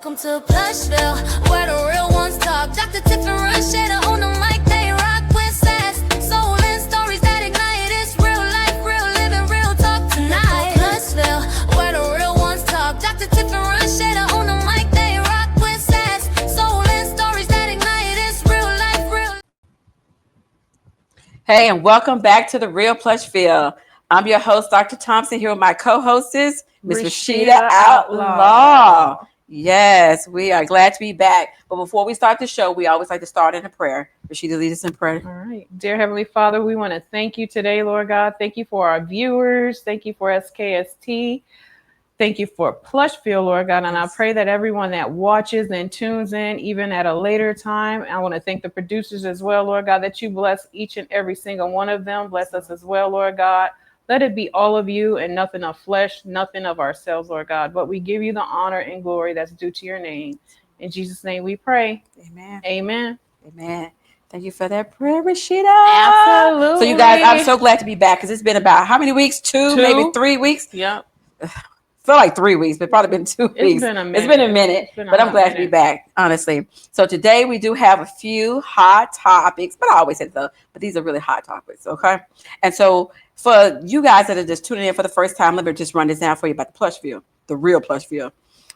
Welcome to Plushville, where the real ones talk. Dr. Tiffin Shader on the mic, they rock with sass. Soul and stories that ignite. It's real life, real living, real talk tonight. Plushville, where the real ones talk. Dr. Tiffin Shader on the mic, they rock with sass. Soul and stories that ignite. It's real life, real. Hey, and welcome back to the Real Plushville. I'm your host, Dr. Thompson, here with my co-hostess, Ms. Rashida Outlaw. Yes, we are glad to be back. But before we start the show, we always like to start in a prayer. Rashida, lead us in prayer. All right. Dear Heavenly Father, we want to thank you today, Lord God. Thank you for our viewers. Thank you for SKST. Thank you for Plushville, Lord God. And I pray that everyone that watches and tunes in, even at a later time, I want to thank the producers as well, Lord God, that you bless each and every single one of them. Bless us as well, Lord God. Let it be all of you and nothing of flesh, nothing of ourselves, Lord God. But we give you the honor and glory that's due to your name. In Jesus' name we pray. Amen. Amen. Amen. Thank you for that prayer, Rashida. Absolutely. So you guys, I'm so glad to be back because it's been about how many weeks? Two, maybe 3 weeks? Yep. Feel like 3 weeks, but probably been 2 weeks. It's been a minute. But I'm glad to be back, honestly. So today we do have a few hot topics, but I always say so, but these are really hot topics, okay? And so for you guys that are just tuning in for the first time, let me just run this down for you about the Plushville, the real Plushville.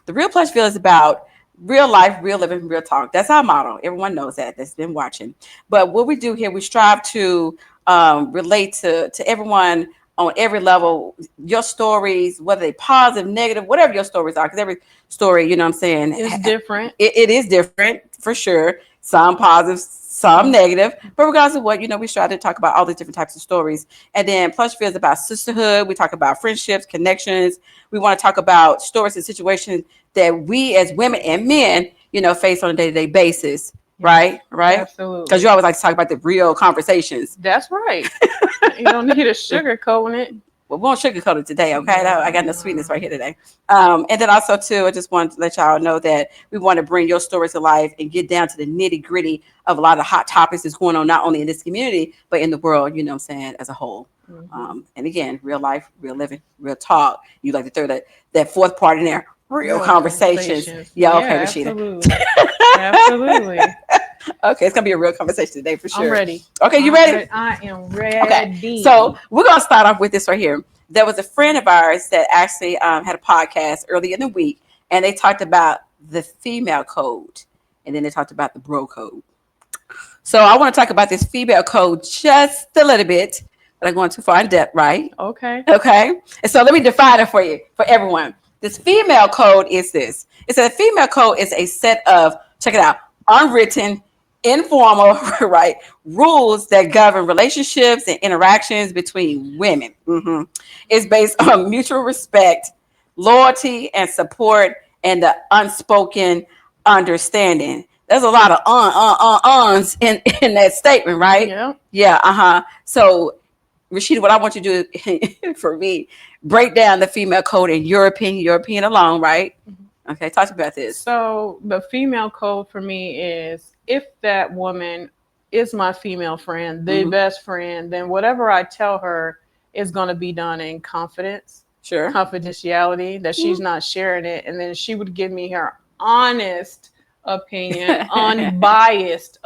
The real Plushville is about real life, real living, real talk. That's our motto. Everyone knows that's been watching. But what we do here, we strive to relate to everyone on every level, your stories, whether they positive, negative, whatever your stories are, because every story, you know what I'm saying, is different. It is different for sure. Some positive, some negative, but regardless of what, we try to talk about all the different types of stories. And then Plushville is about sisterhood. We talk about friendships, connections. We want to talk about stories and situations that we as women and men, face on a day-to-day basis. Right? Absolutely. Because you always like to talk about the real conversations. That's right. You don't need a sugarcoat it. Well, we won't sugarcoat it today, okay? I got no sweetness right here today. And then also, too, I just want to let y'all know that we want to bring your stories to life and get down to the nitty-gritty of a lot of hot topics that's going on, not only in this community, but in the world, as a whole. Mm-hmm. And again, real life, real living, real talk. You like to throw that fourth part in there. Real conversations. Yeah, okay, Rashida. Absolutely. Okay, it's gonna be a real conversation today for sure. I'm ready. Okay, you ready? I am ready. Okay, so we're gonna start off with this right here. There was a friend of ours that actually had a podcast earlier in the week, and they talked about the female code, and then they talked about the bro code. So I want to talk about this female code just a little bit, but I'm going too far in depth, right? Okay. And so let me define it for you, for everyone. This female code is this. It's a female code is a set of, check it out, unwritten, informal, right, rules that govern relationships and interactions between women. Mm-hmm. It's based on mutual respect, loyalty, and support, and the unspoken understanding. There's a lot of uns in that statement, right? Yeah. Yeah. So, Rashida, what I want you to do for me, break down the female code in your opinion alone, right? Mm-hmm. Okay, talk about this. So the female code for me is if that woman is my female friend, the best friend, then whatever I tell her is going to be done in confidence, confidentiality, that she's not sharing it. And then she would give me her honest opinion, unbiased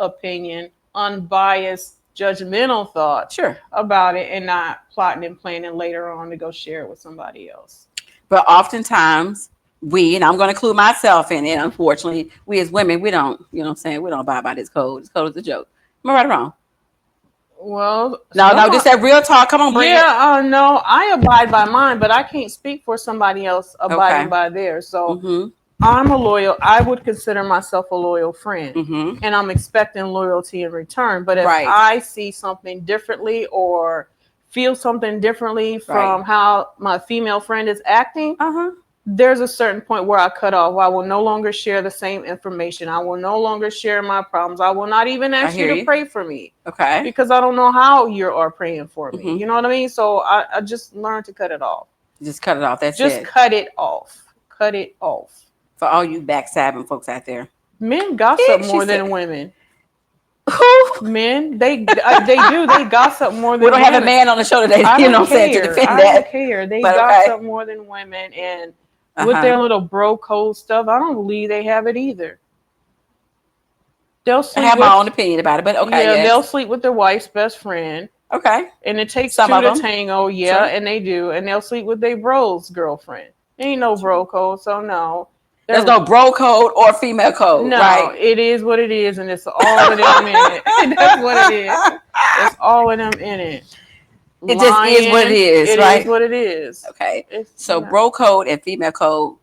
judgmental thought about it, and not plotting and planning later on to go share it with somebody else. But oftentimes and I'm going to include myself in it, unfortunately, we as women, we don't, we don't abide by this code. This code is a joke. Am I right or wrong? Well, no, just that real talk. Come on, bring it. No, I abide by mine, but I can't speak for somebody else abiding by theirs. So I would consider myself a loyal friend, and I'm expecting loyalty in return. But if I see something differently or feel something differently from how my female friend is acting, there's a certain point where I cut off. I will no longer share the same information. I will no longer share my problems. I will not even ask you to pray for me. Okay. Because I don't know how you are praying for me. You know what I mean? So I just learned to cut it off. Just cut it off. That's just cut it off. Cut it off. For all you backstabbing folks out there. Men gossip more than women. Men, they do. They gossip more than women. We don't have a man on the show today, to defend that. I don't care. They gossip more than women, and with their little bro code stuff. I don't believe they have it either. They'll sleep. I have my own opinion about it, but okay. Yeah, they'll sleep with their wife's best friend. Okay. And it takes two to tango. Yeah, sure. And they do. And they'll sleep with their bro's girlfriend. Ain't no bro code, so no. There's no bro code or female code. No, right? It is what it is, and it's all of them in it. That's what it is. It's all of them in it. It just is what it is, right? It is what it is. Okay. So bro code and female code,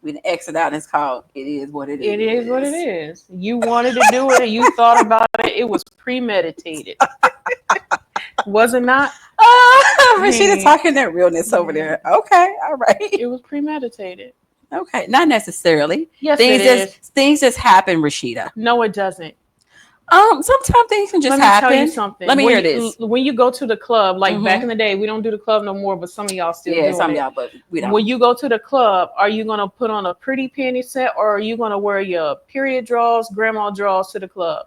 we can exit out and it's called it is what it is. It is what it is. You wanted to do it and you thought about it. It was premeditated. Was it not? Rashida talking that realness over there. Okay. All right. It was premeditated. Okay. Not necessarily. Yes, things just happen, Rashida. No, it doesn't. Sometimes things can just happen. Let me tell you something. Let me hear this. When you go to the club, like back in the day, we don't do the club no more, but some of y'all still do it. Yeah, some of y'all, but we don't. When you go to the club, are you going to put on a pretty panty set or are you going to wear your period drawers, grandma drawers to the club?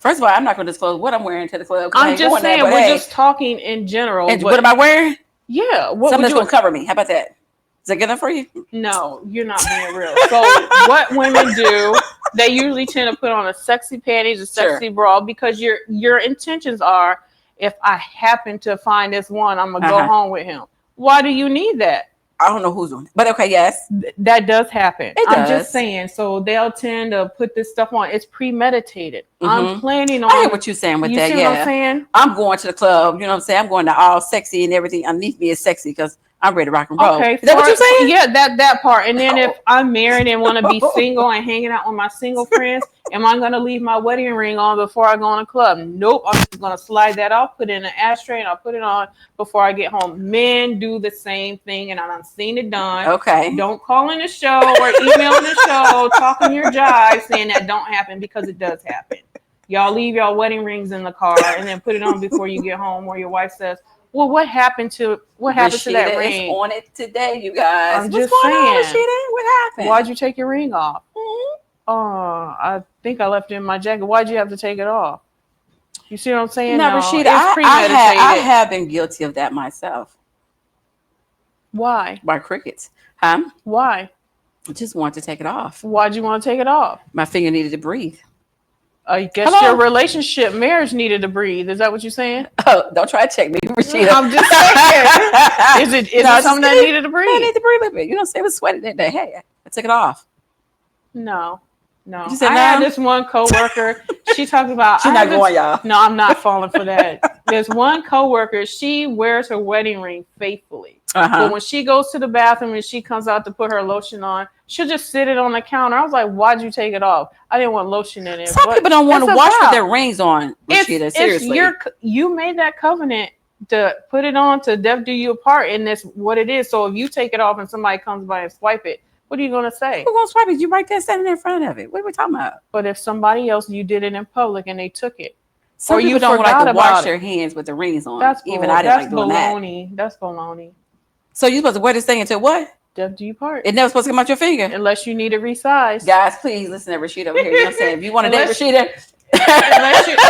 First of all, I'm not going to disclose what I'm wearing to the club. I'm just saying, we're just talking in general. And what am I wearing? Yeah. Something that's going to cover me. How about that? Is that good enough for you? No, you're not being real. So what women do, they usually tend to put on a sexy panties, a sexy bra, because your intentions are, if I happen to find this one, I'm going to go home with him. Why do you need that? I don't know who's doing it. But okay, yes. That does happen. It does. I'm just saying. So they'll tend to put this stuff on. It's premeditated. I'm planning on. I hear what you're saying with that. You see what I'm saying? I'm going to the club. You know what I'm saying? I'm going to all sexy and everything underneath me is sexy because I'm ready to rock and roll. Okay, is that what you're saying? Yeah, that part. And then if I'm married and want to be single and hanging out with my single friends, am I going to leave my wedding ring on before I go on a club? Nope. I'm just going to slide that off, put it in an ashtray, and I'll put it on before I get home. Men do the same thing, and I've seen it done. Okay. Don't call in the show or email in the show talking your jive saying that don't happen, because it does happen. Y'all leave y'all wedding rings in the car and then put it on before you get home, or your wife says, well, what happened to that ring? Is on it today, you guys. I'm just saying. On, Rashida? What happened? Why'd you take your ring off? Mm-hmm. Oh, I think I left it in my jacket. Why'd you have to take it off? You see what I'm saying? No, Rashida, I have been guilty of that myself. Why? By crickets. Huh? Why? I just wanted to take it off. Why'd you want to take it off? My finger needed to breathe. I guess your relationship, marriage needed to breathe. Is that what you're saying? Oh, don't try to check me, Rashida. I'm just saying. Is it something that needed to breathe? I need to breathe a little bit. You don't say it was sweaty that day. Hey, I took it off. No. You said I had this one coworker. She talked about. She's not going, y'all. No, I'm not falling for that. There's one coworker. She wears her wedding ring faithfully. But when she goes to the bathroom and she comes out to put her lotion on, she'll just sit it on the counter. I was like, why'd you take it off? I didn't want lotion in it. Some people don't want to wash with their rings on, Rashida. Seriously. You made that covenant to put it on to death do you apart, and that's what it is. So if you take it off and somebody comes by and swipe it, what are you going to say? Who's going to swipe it? You right there standing in front of it. What are we talking about? But if somebody else, you did it in public and they took it. Some people don't like to wash their hands with the rings on. I didn't like doing that. That's baloney. So you're supposed to wear this thing until what? Death do you part. It never supposed to come out your finger. Unless you need it resized. Guys, please listen to Rashida over here. You know what I'm saying? If you want to date Rashida,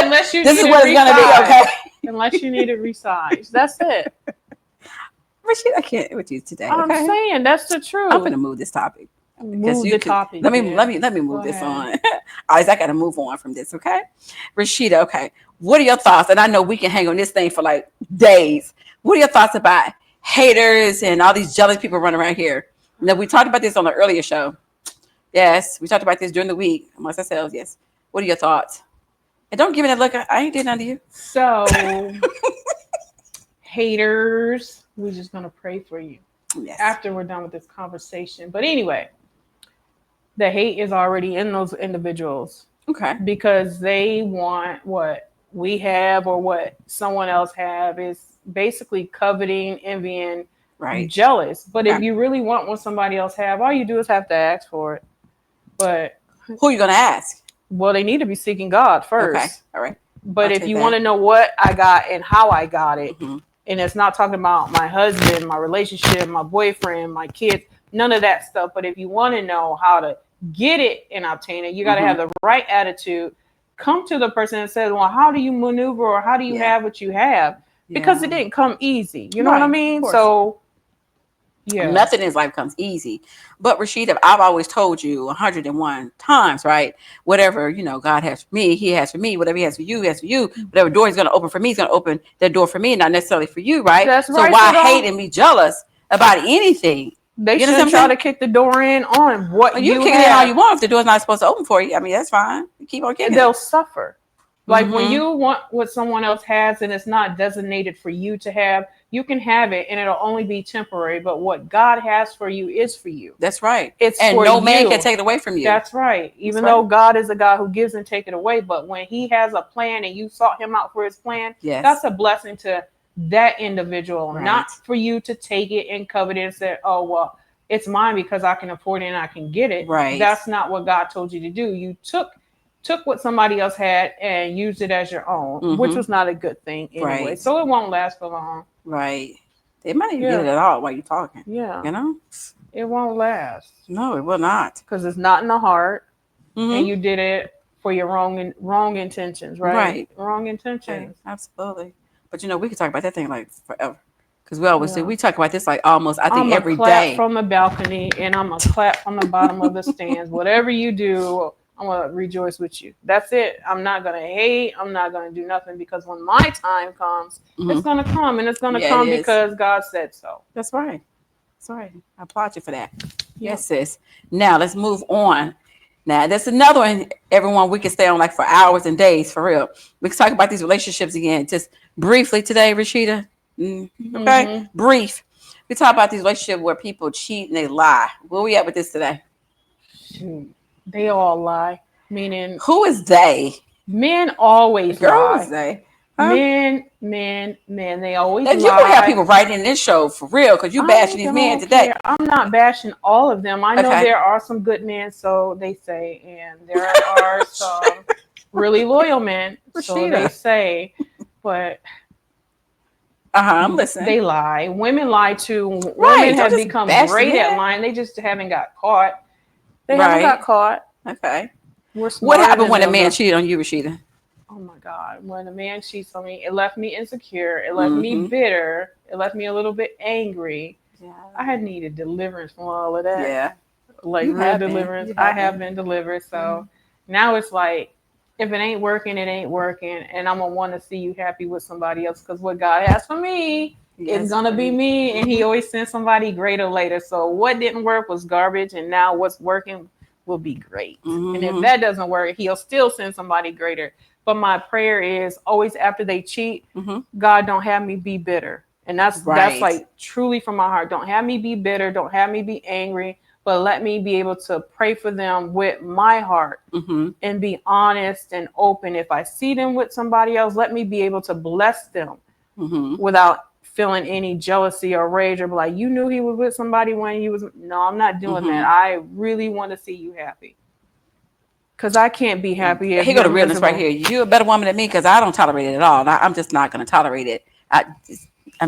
unless you this is what it's going to be, okay? Unless you need it resized. That's it. Rashida, I can't with you today. I'm saying that's the truth. I'm going to move this topic. Move the topic. Let me move this on. I got to move on from this, okay? Rashida, okay. What are your thoughts? And I know we can hang on this thing for like days. What are your thoughts about haters and all these jealous people running around here? Now, we talked about this on the earlier show. Yes, we talked about this during the week amongst ourselves. Yes. What are your thoughts? And don't give me that look. I ain't did none to you. So, haters, we're just going to pray for you after we're done with this conversation. But anyway, the hate is already in those individuals. Okay. Because they want what we have or what someone else have is basically coveting, envying, jealous. But if you really want what somebody else have, all you do is have to ask for it. But who are you going to ask? Well, they need to be seeking God first. Okay. All right. But if you want to know what I got and how I got it, and it's not talking about my husband, my relationship, my boyfriend, my kids, none of that stuff. But if you want to know how to get it and obtain it, you got to have the right attitude. Come to the person and say, well, how do you maneuver or how do you have what you have? Because it didn't come easy. You know what I mean? So Yeah. Nothing in life comes easy. But Rashida, I've always told you 101 times, right? Whatever, God has for me, he has for me. Whatever he has for you, he has for you. Whatever door he's going to open for me, he's going to open that door for me, not necessarily for you, right? That's so right. why hate and be jealous about anything? They should try to kick the door in on what you kick it in all you want if the door's not supposed to open for you. I mean, that's fine. You keep on kicking. They'll suffer. Like when you want what someone else has and it's not designated for you to have, you can have it and it'll only be temporary. But what God has for you is for you. That's right. It's and for no you. Man can take it away from you. That's right. Even though God is a God who gives and take it away, but when he has a plan and you sought him out for his plan, that's a blessing to that individual, not for you to take it and covet it and say, oh, well, it's mine because I can afford it and I can get it. Right. That's not what God told you to do. You took what somebody else had and used it as your own, which was not a good thing anyway. Right. So it won't last for long. Right. They might even get it at all while you're talking. Yeah. It won't last. No, it will not. Because it's not in the heart. And you did it for your wrong intentions, right? Right. Wrong intentions. Right. Absolutely. But we could talk about that thing like forever. Because we always do. We talk about this like almost, I think, every day. I'm clap from the balcony and I'm going to clap from the bottom of the stands. Whatever you do, I'm going to rejoice with you. That's it. I'm not going to hate. I'm not going to do nothing because when my time comes, it's going to come. And it's going to come because God said so. That's right. That's right. I applaud you for that. Yes, sis. Now, let's move on. Now, there's another one, everyone, we can stay on like for hours and days, for real. We can talk about these relationships again, just briefly today, Rashida. Okay? Brief. We talk about these relationships where people cheat and they lie. Where we at with this today? They all lie. Meaning, who is they? Men always lie. Girl, is they? Huh? Men. They always lie. You gonna have people writing in this show for real because you bashing these men today. I'm not bashing all of them. I know there are some good men, so they say, and there are some really loyal men, so they say. But I'm listening. They lie. Women lie too. Women have become great at lying. They just haven't got caught. They haven't got caught. Okay. What happened when a man cheated on you, Rashida? Oh my God. When a man cheats on me, it left me insecure. It left me bitter. It left me a little bit angry. Yeah. I had needed deliverance from all of that. Yeah. Like real deliverance. I have been delivered. So now it's like, if it ain't working, it ain't working. And I'm going to want to see you happy with somebody else because what God has for me is going to be me. And he always sends somebody greater later. So what didn't work was garbage. And now what's working will be great. And if that doesn't work, he'll still send somebody greater. But my prayer is always after they cheat, God, don't have me be bitter. And that's like truly from my heart. Don't have me be bitter. Don't have me be angry. But let me be able to pray for them with my heart and be honest and open. If I see them with somebody else, let me be able to bless them without feeling any jealousy or rage or be like, you knew he was with somebody when he was. No, I'm not doing that. I really want to see you happy. Because I can't be happy. He got a realness right here. You're a better woman than me because I don't tolerate it at all. I'm just not going to tolerate it. I'm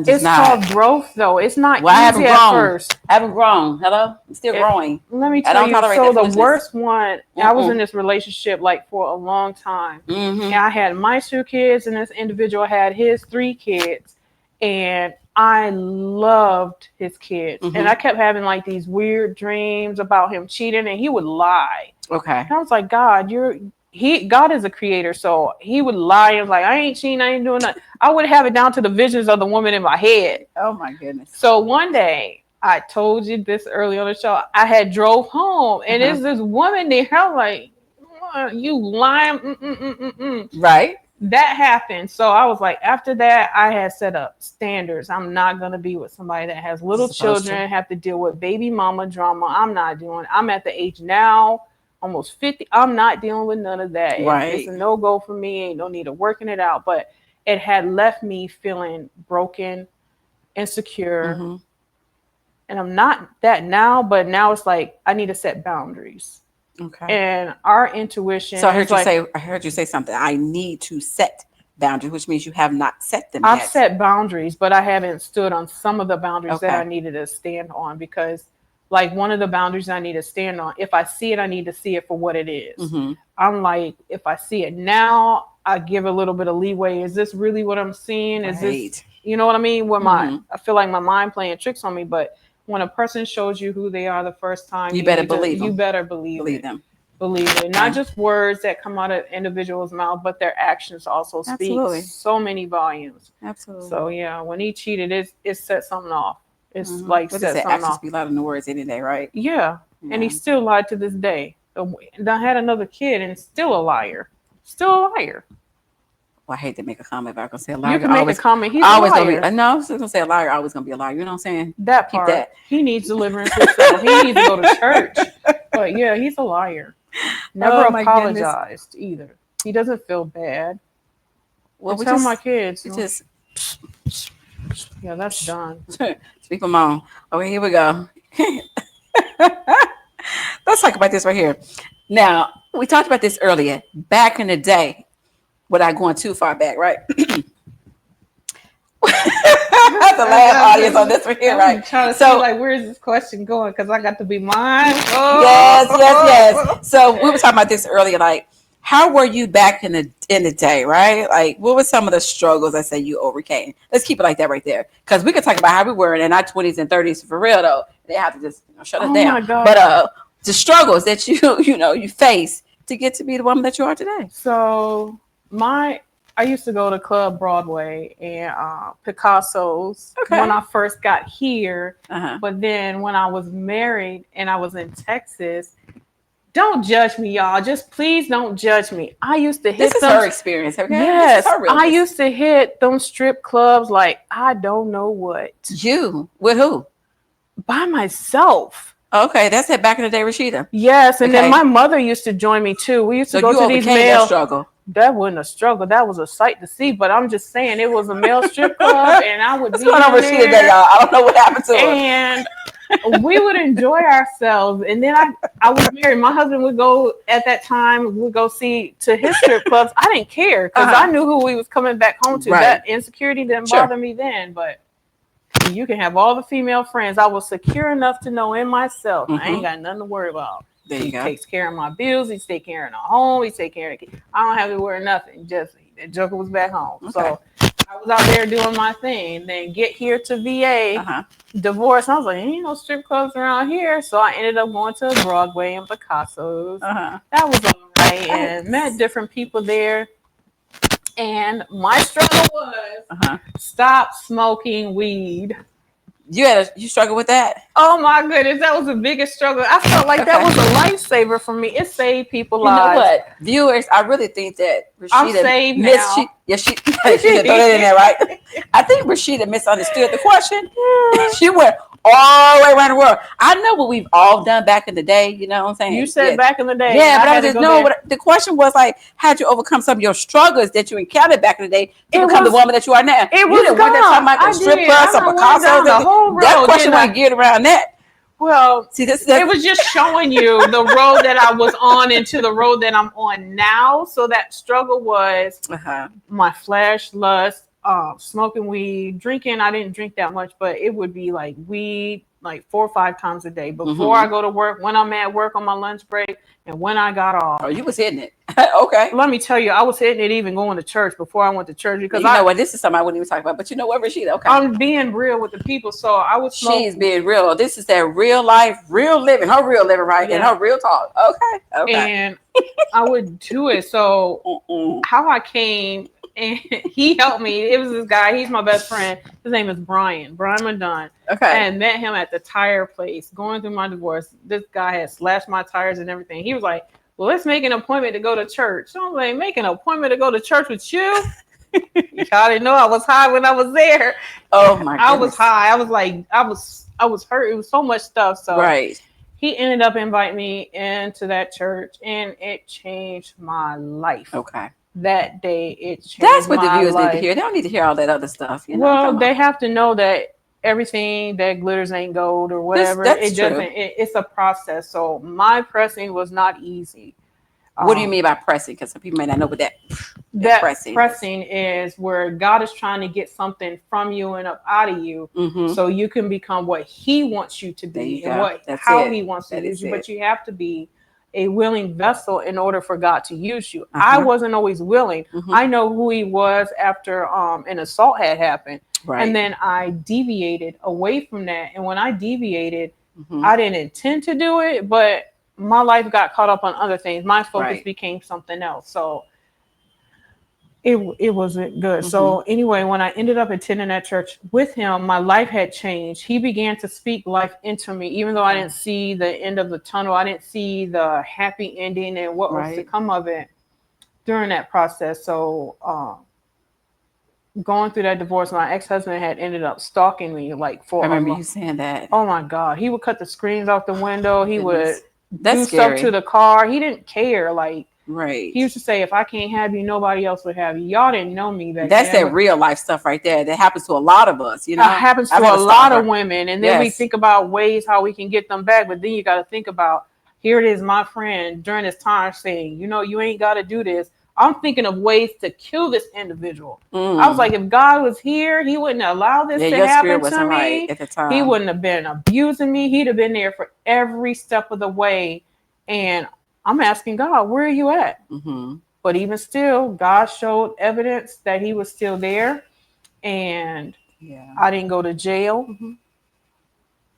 just not. It's called growth, though. It's not easy I haven't grown. At first. I haven't grown. Hello? I'm still growing. Let me tell you. So the worst one, I was in this relationship like for a long time. And I had my 2 kids and this individual had his 3 kids. And I loved his kids. And I kept having like these weird dreams about him cheating and he would lie. Okay. And I was like, God, God is a creator, so he would lie and was like, I ain't cheating, I ain't doing nothing. I would have it down to the visions of the woman in my head. Oh my goodness. So one day, I told you this early on the show, I had drove home and there's this woman there. I'm like, you lying. Right. That happened. So I was like, after that, I had set up standards. I'm not going to be with somebody that has little children, have to deal with baby mama drama. I'm at the age now, almost 50. I'm not dealing with none of that. Right. It's a no-go for me. Ain't no need of working it out. But it had left me feeling broken, insecure. And I'm not that now, but now it's like I need to set boundaries. Okay. And our intuition. So I heard you say something. I need to set boundaries, which means you have not set them I've yet. set boundaries, but I haven't stood on some of the boundaries that I needed to stand on because like one of the boundaries I need to stand on, if I see it, I need to see it for what it is. I'm like, if I see it now, I give a little bit of leeway. Is this really what I'm seeing? Is this, you know what I mean? Where I feel like my mind playing tricks on me, but when a person shows you who they are the first time, you better believe them. You better believe them. Believe it. Not just words that come out of individuals' mouth, but their actions also speak so many volumes. Absolutely. So yeah, when he cheated, it set something off. It's like what set something actions off. Speak louder than the words any day, right? Yeah. And he still lied to this day. I had another kid and still a liar. Still a liar. Well, I hate to make a comment, but I'm gonna say a liar. You can make a comment. He's always a liar. No, I was gonna say a liar. Always gonna be a liar. You know what I'm saying? That part. Keep that. He needs deliverance himself. He needs to go to church. But yeah, he's a liar. Never apologized either. He doesn't feel bad. Well, we tell my kids. Just yeah, that's done. Speak them on. Okay, here we go. Let's talk about this right here. Now, we talked about this earlier. Back in the day, without going too far back, right? The last audience on this right here, right? Trying to see, like, where is this question going? Because I got to be mine. Oh. Yes. So we were talking about this earlier, like, how were you back in the day, right? Like, what were some of the struggles I say you overcame? Let's keep it like that right there, because we could talk about how we were in our 20s and 30s for real though. They have to just shut it down. My God. But the struggles that you face to get to be the woman that you are today. So I used to go to Club Broadway and Picasso's when I first got here. But then when I was married and I was in Texas. Don't judge me, y'all. Just please don't judge me. I used to hit. This is her experience. Okay? Yes, I used to hit them strip clubs like I don't know what. You with who? By myself. Okay, that's it. Back in the day, Rashida. Yes, and then my mother used to join me too. We used to go to these male struggle. That wasn't a struggle. That was a sight to see. But I'm just saying, it was a male strip club, and I would be on Rashida Day, y'all. I don't know what happened to her. And we would enjoy ourselves. And then I was married. My husband would go at that time. Would go see to his strip clubs. I didn't care because I knew who we was coming back home to. Right. That insecurity didn't bother me then. But you can have all the female friends. I was secure enough to know in myself. I ain't got nothing to worry about. He takes care of my bills. He takes care of the home. He takes care of the kids. I don't have to worry nothing. Just the Joker was back home. So I was out there doing my thing. Then get here to VA, divorce. I was like, ain't no strip clubs around here. So I ended up going to Broadway and Picasso's. That was all right. And met different people there. And my struggle was stop smoking weed. You struggle with that? Oh my goodness, that was the biggest struggle. I felt like that was a lifesaver for me. It saved people lives. You know what, viewers? I really think that Rashida I'm saved now. She throw that in there, right? I think Rashida misunderstood the question. She went all the way around the world. I know what we've all done back in the day. You know what I'm saying? You said back in the day. Yeah, but I just know what the question was like. How'd you overcome some of your struggles that you encountered back in the day to become the woman that you are now? It was talking about the strip club, some Picasso. That question wasn't geared around that. Well, see, it was just showing you the road that I was on into the road that I'm on now. So that struggle was my flash lust, smoking weed, drinking. I didn't drink that much, but it would be like weed like 4 or 5 times a day before I go to work, when I'm at work on my lunch break, and when I got off. Oh, you was hitting it. Okay. Let me tell you, I was hitting it even going to church before I went to church because you know what? This is something I wouldn't even talk about. But you know what, Rashida? Okay. I'm being real with the people, so I was. She's being real. This is that real life, real living. Her real living, right? Yeah. And her real talk. Okay. And I would do it. So how I came. And he helped me. It was this guy. He's my best friend. His name is Brian Madon. Okay. And met him at the tire place going through my divorce. This guy had slashed my tires and everything. He was like, well, let's make an appointment to go to church. So I was like, make an appointment to go to church with you? Y'all didn't know I was high when I was there. Oh my goodness. I was high. I was like, I was hurt. It was so much stuff. So he ended up inviting me into that church, and it changed my life. Okay. That day it changed. That's what the viewers need to hear. They don't need to hear all that other stuff. You know? Well, they have to know that everything that glitters ain't gold or whatever. It doesn't. It's a process. So my pressing was not easy. What do you mean by pressing? Because some people may not know what that pressing is where God is trying to get something from you and up out of you, so you can become what He wants you to be and how He wants to use you. But you have to be a willing vessel in order for God to use you. I wasn't always willing. I know who he was after an assault had happened. Right. And then I deviated away from that. And when I deviated, I didn't intend to do it, but my life got caught up on other things. My focus became something else. So it wasn't good. So anyway, when I ended up attending that church with him, my life had changed. He began to speak life into me, even though I didn't see the end of the tunnel. I didn't see the happy ending and what was to come of it during that process. So going through that divorce, my ex-husband had ended up stalking me like for. I remember you saying that. Oh my God. He would cut the screens off the window. He would do stuff to the car. He didn't care. Like, he used to say, if I can't have you, nobody else would have you. Y'all didn't know me back then. That's that real life stuff right there. That happens to a lot of us, you know. It happens to a lot of women. And then we think about ways how we can get them back. But then you got to think about, here it is, my friend, during this time saying, you know, you ain't got to do this. I'm thinking of ways to kill this individual. I was like, if God was here, he wouldn't allow this to happen to me. At the time. He wouldn't have been abusing me. He'd have been there for every step of the way. And I'm asking God, where are you at? But even still, God showed evidence that he was still there. And I didn't go to jail.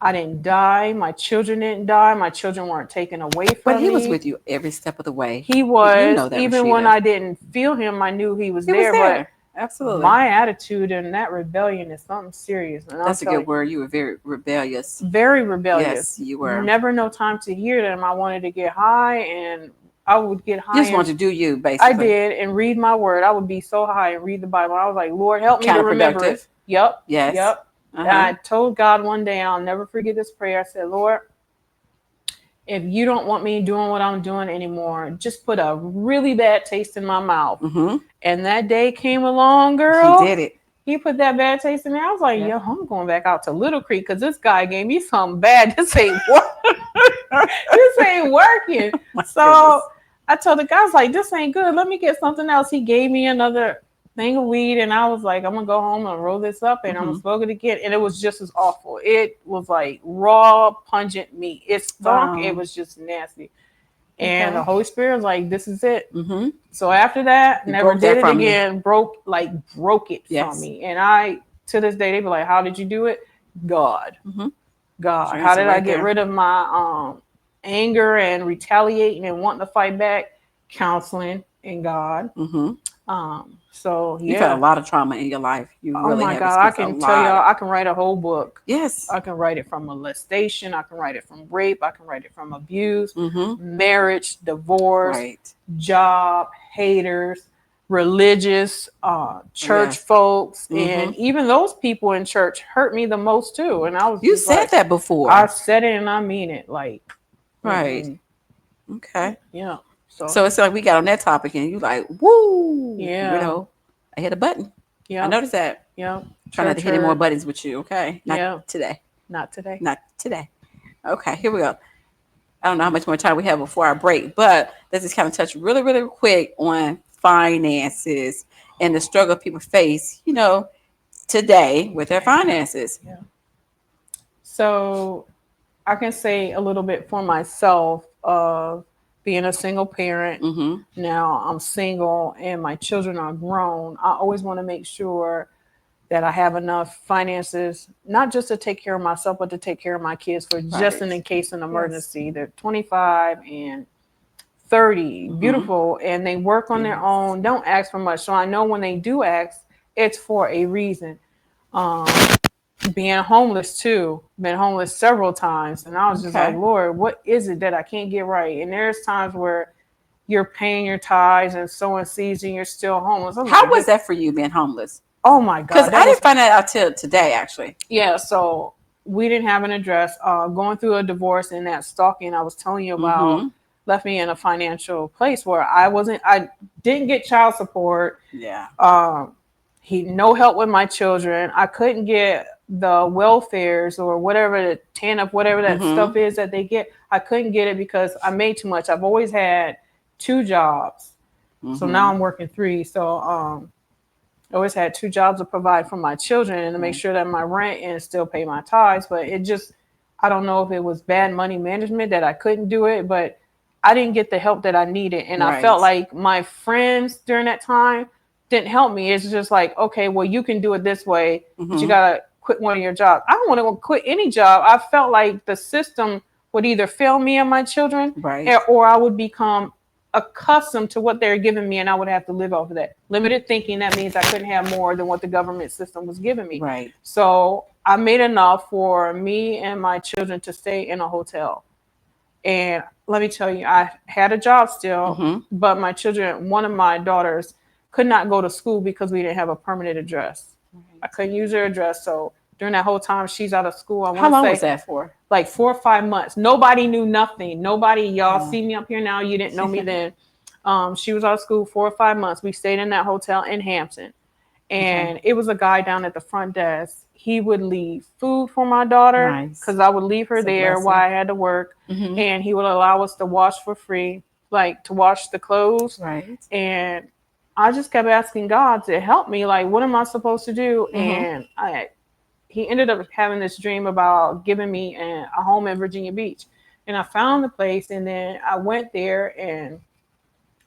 I didn't die. My children didn't die. My children weren't taken away from me. But he was with you every step of the way. He was. You know that, even Rashida. When I didn't feel him, I knew he was there. But absolutely, my attitude and that rebellion is something serious. And that's a good word. You were very rebellious. Very rebellious. Yes, you were. Never no time to hear them. I wanted to get high, and I would get high. You just wanted to do you, basically. I did, and read my word. I would be so high and read the Bible. I was like, Lord, help me to remember it. Yep. Yes. Yep. And I told God one day, I'll never forget this prayer. I said, Lord, if you don't want me doing what I'm doing anymore, just put a really bad taste in my mouth. And that day came along, girl. He did it. He put that bad taste in me. I was like, yo, I'm going back out to Little Creek because this guy gave me something bad. This ain't working. This ain't working. So I told the guy, I was like, this ain't good. Let me get something else. He gave me another thing of weed, and I was like, I'm gonna go home and roll this up, and I'm gonna smoke it again. And it was just as awful. It was like raw, pungent meat. It stunk. It was just nasty. And the Holy Spirit was like, this is it. So after that, never did it again. Broke it from me. And I, to this day, they be like, how did you do it? God. God. How did I get rid of my anger and retaliating and wanting to fight back? Counseling and God. So you've had a lot of trauma in your life. You really my God, I can tell y'all, I can write a whole book. Yes. I can write it from molestation. I can write it from rape. I can write it from abuse, marriage, divorce, job, haters, religious, church folks. And even those people in church hurt me the most too. And I was You said that before. I said it and I mean it. Like, okay. Yeah. So it's like we got on that topic and you like, woo. Yeah. You know, I hit a button. Yeah. I noticed that. Yeah. Trying not to hit any more buttons with you. Okay. Not today. Not today. Not today. Okay. Here we go. I don't know how much more time we have before our break, but let's just kind of touch really, really quick on finances and the struggle people face, you know, today with their finances. Yeah. So I can say a little bit for myself of being a single parent. Now I'm single and my children are grown. I always want to make sure that I have enough finances, not just to take care of myself, but to take care of my kids for just in case an emergency. They're 25 and 30, beautiful, and they work on their own, don't ask for much. So I know when they do ask, it's for a reason. Being homeless too, been homeless several times. And I was just like, Lord, what is it that I can't get right? And there's times where you're paying your tithes and sowing seeds and you're still homeless. How was that for you being homeless? Oh my God. Because I didn't find that out till today, actually. Yeah. So we didn't have an address. Going through a divorce and that stalking I was telling you about left me in a financial place where I didn't get child support. Yeah. No help with my children. I couldn't get the welfares or whatever, the TANF, whatever that stuff is that they get. I couldn't get it because I made too much. I've always had 2 jobs. So now I'm working 3. So I always had 2 jobs to provide for my children and to make sure that my rent and still pay my tithes. But it just, I don't know if it was bad money management that I couldn't do it, but I didn't get the help that I needed. And I felt like my friends during that time didn't help me. It's just like, okay, well, you can do it this way, but you got to quit one of your jobs. I don't want to quit any job. I felt like the system would either fail me and my children, or I would become accustomed to what they're giving me, and I would have to live off of that. Limited thinking, that means I couldn't have more than what the government system was giving me. Right. So I made enough for me and my children to stay in a hotel. And let me tell you, I had a job still, but my children, one of my daughters, could not go to school because we didn't have a permanent address. I couldn't use her address. So during that whole time, she's out of school. How long was that for? Like 4 or 5 months. Nobody knew nothing. Nobody, y'all see me up here now. You didn't know me then. She was out of school 4 or 5 months. We stayed in that hotel in Hampton. And it was a guy down at the front desk. He would leave food for my daughter because I would leave her there while I had to work. And he would allow us to wash for free, like to wash the clothes. And I just kept asking God to help me. Like, what am I supposed to do? And he ended up having this dream about giving me a home in Virginia Beach. And I found the place, and then I went there, and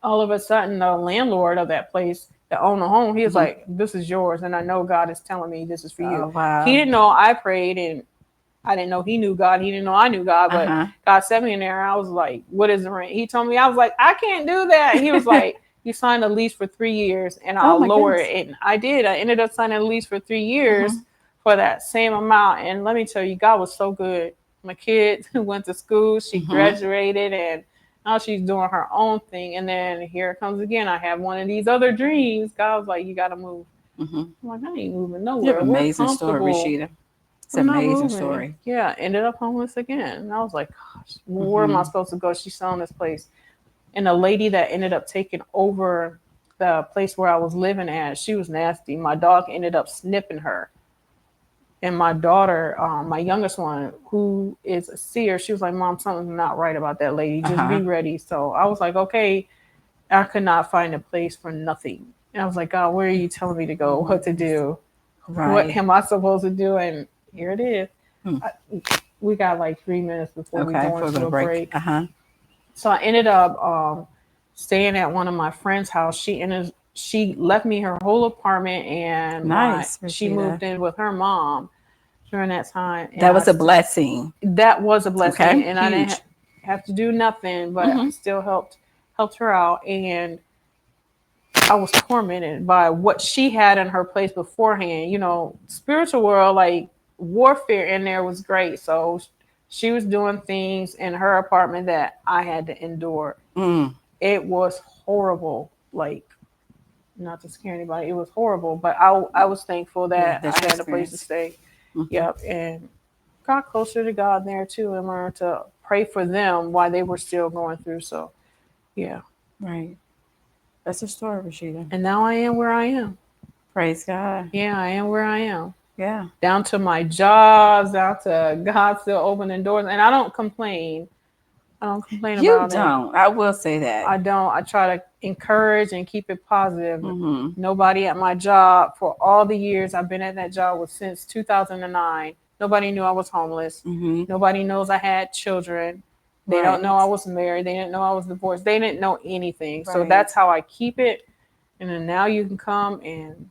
all of a sudden the landlord of that place that owned the home, he was like, this is yours. And I know God is telling me this is for you. He didn't know I prayed, and I didn't know he knew God. He didn't know I knew God, but God sent me in there. I was like, what is the rent? He told me, I was like, I can't do that. He was like, you signed a lease for 3 years and I'll lower it. And I did. I ended up signing a lease for 3 years for that same amount. And let me tell you, God was so good. My kid went to school, she graduated, and now she's doing her own thing. And then here it comes again. I have one of these other dreams. God was like, you got to move. I'm like, I ain't moving nowhere. You have an amazing story, Rashida. It's an amazing story. Yeah, ended up homeless again. And I was like, gosh, where am I supposed to go? She's selling this place. And the lady that ended up taking over the place where I was living at, she was nasty. My dog ended up snipping her. And my daughter, my youngest one, who is a seer, she was like, Mom, something's not right about that lady. Just be ready. So I was like, okay. I could not find a place for nothing. And I was like, God, where are you telling me to go? What to do? What am I supposed to do? And here it is. We got like 3 minutes before we go into a break. So I ended up staying at one of my friend's house. She left me her whole apartment, and she moved in with her mom during that time. And that was a blessing. That was a blessing. And I didn't have to do nothing, but I still helped her out. And I was tormented by what she had in her place beforehand. You know, spiritual world, like warfare in there was great. So she was doing things in her apartment that I had to endure. It was horrible. Like, not to scare anybody, it was horrible. But I was thankful that I had a place to stay. Yep. And got closer to God there too, and learned to pray for them while they were still going through. So, yeah. Right. That's the story, Rashida. And now I am where I am. Praise God. Yeah, I am where I am. Yeah. Down to my jobs, down to God still opening doors. And I don't complain. I don't complain about it. You don't. I will say that. I don't. I try to encourage and keep it positive. Nobody at my job for all the years I've been at that job was since 2009. Nobody knew I was homeless. Nobody knows I had children. They don't know I was married. They didn't know I was divorced. They didn't know anything. So that's how I keep it. And then now you can come, and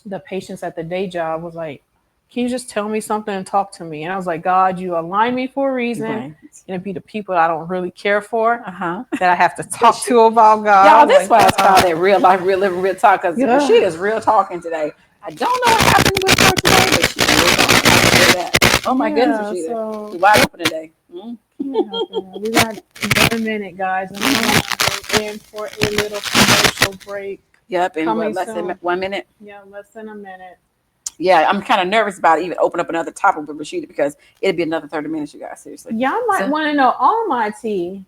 the patients at the day job was like, can you just tell me something and talk to me? And I was like, God, you aligned me for a reason. And it'd be the people I don't really care for that I have to talk to about God. Y'all, that's why it's called that real life, real living, real talk. Because she is real talking today. I don't know what happened with her today, but she's real talking. Oh my goodness, Rashida. So, she's wide open today. We got 1 minute, guys. And we're going to go in for a little commercial break. Yep, in less than 1 minute. Yeah, less than a minute. Yeah, I'm kind of nervous about even opening up another topic with Rashida because it'd be another 30 minutes, you guys. Seriously. Y'all might want to know all my tea.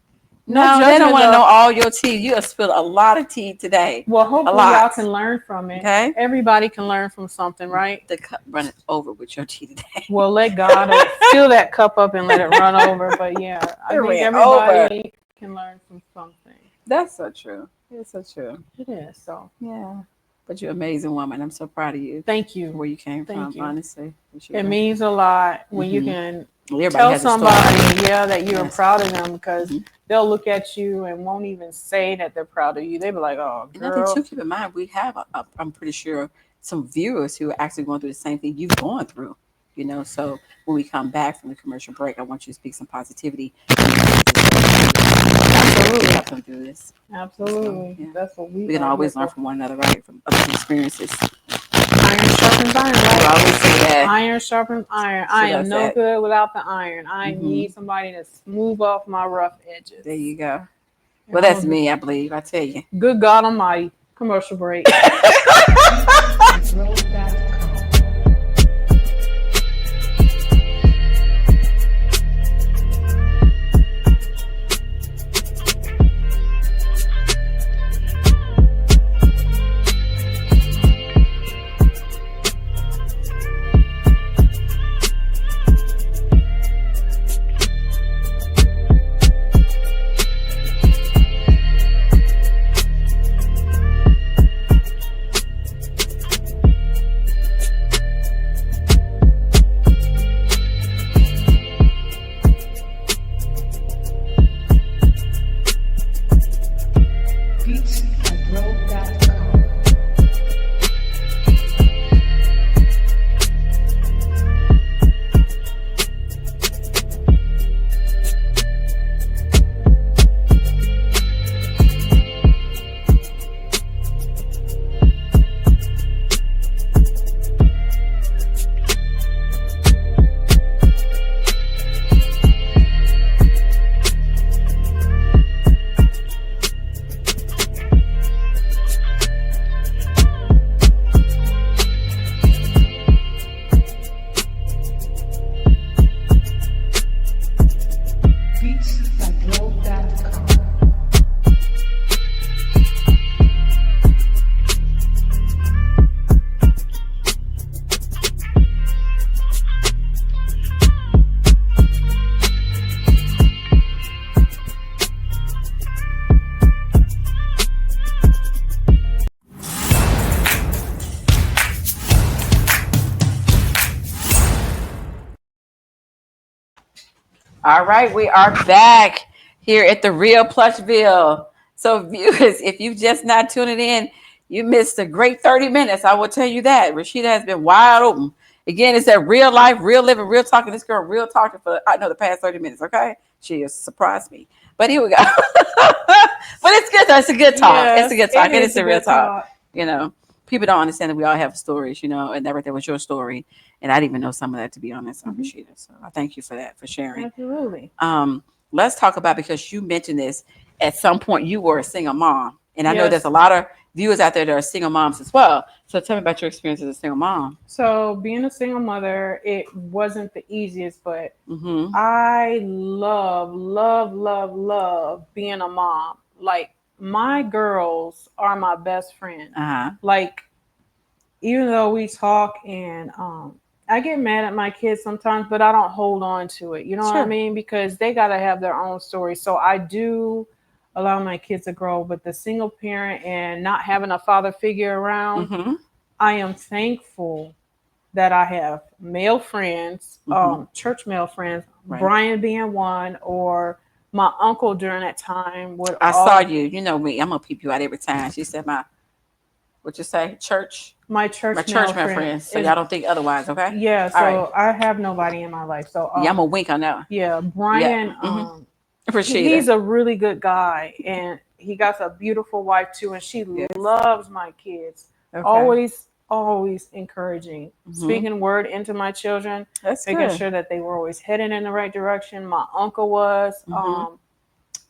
No, they don't want to know all your tea. You have spilled a lot of tea today. Well, hopefully y'all can learn from it. Okay. Everybody can learn from something, right? The cup running over with your tea today. Well, let God fill that cup up and let it run over. But yeah, I think everybody can learn from something. That's so true. It's so true. It is. So yeah. But you're an amazing woman. I'm so proud of you. Thank you. Where you came from, honestly. It means a lot when you can tell somebody, that you're proud of them, because they'll look at you and won't even say that they're proud of you. They be like, "Oh, girl." And I think too, keep in mind, we have, I'm pretty sure, some viewers who are actually going through the same thing you've gone through. You know, so when we come back from the commercial break, I want you to speak some positivity. Absolutely. Help them through this. Absolutely. So, yeah. That's what We can always learn from one another, right? From other experiences. Iron sharpens iron, right? I always say that. Iron sharpens iron. I am no good without the iron. I need somebody to smooth off my rough edges. There you go. Well, that's me, I believe. I tell you. Good God Almighty. Commercial break. All right, we are back here at the Real Plushville. So, viewers, if you've just not tuning in, you missed a great 30 minutes. I will tell you that. Rashida has been wide open. Again, it's that real life, real living, real talking. This girl real talking for, I know, the past 30 minutes, okay? She has surprised me. But here we go. But it's good, though. It's a good talk. Yes, it's a good talk. It is a real talk. talk. You know, people don't understand that we all have stories, you know, and everything was your story. And I didn't even know some of that, to be honest, Rashida. So I thank you for that, for sharing. Absolutely. Let's talk about, because you mentioned this, at some point you were a single mom. And I know Yes. there's a lot of viewers out there that are single moms as well. So tell me about your experience as a single mom. So being a single mother, it wasn't the easiest, but I love being a mom. Like, my girls are my best friend. Like, even though we talk and I get mad at my kids sometimes, but I don't hold on to it. You know what I mean? Because they got to have their own story. So I do allow my kids to grow, but the single parent and not having a father figure around, I am thankful that I have male friends, church male friends, Brian being one, or my uncle during that time. I saw you. You know me. I'm going to peep you out every time. She said what you say? My church male friends. So y'all don't think otherwise, okay? Yeah, so I have nobody in my life. So I'm a wink on that. Yeah, Brian, he's a really good guy, and he got a beautiful wife too, and she loves my kids. Always encouraging, speaking word into my children, making sure that they were always heading in the right direction. My uncle was,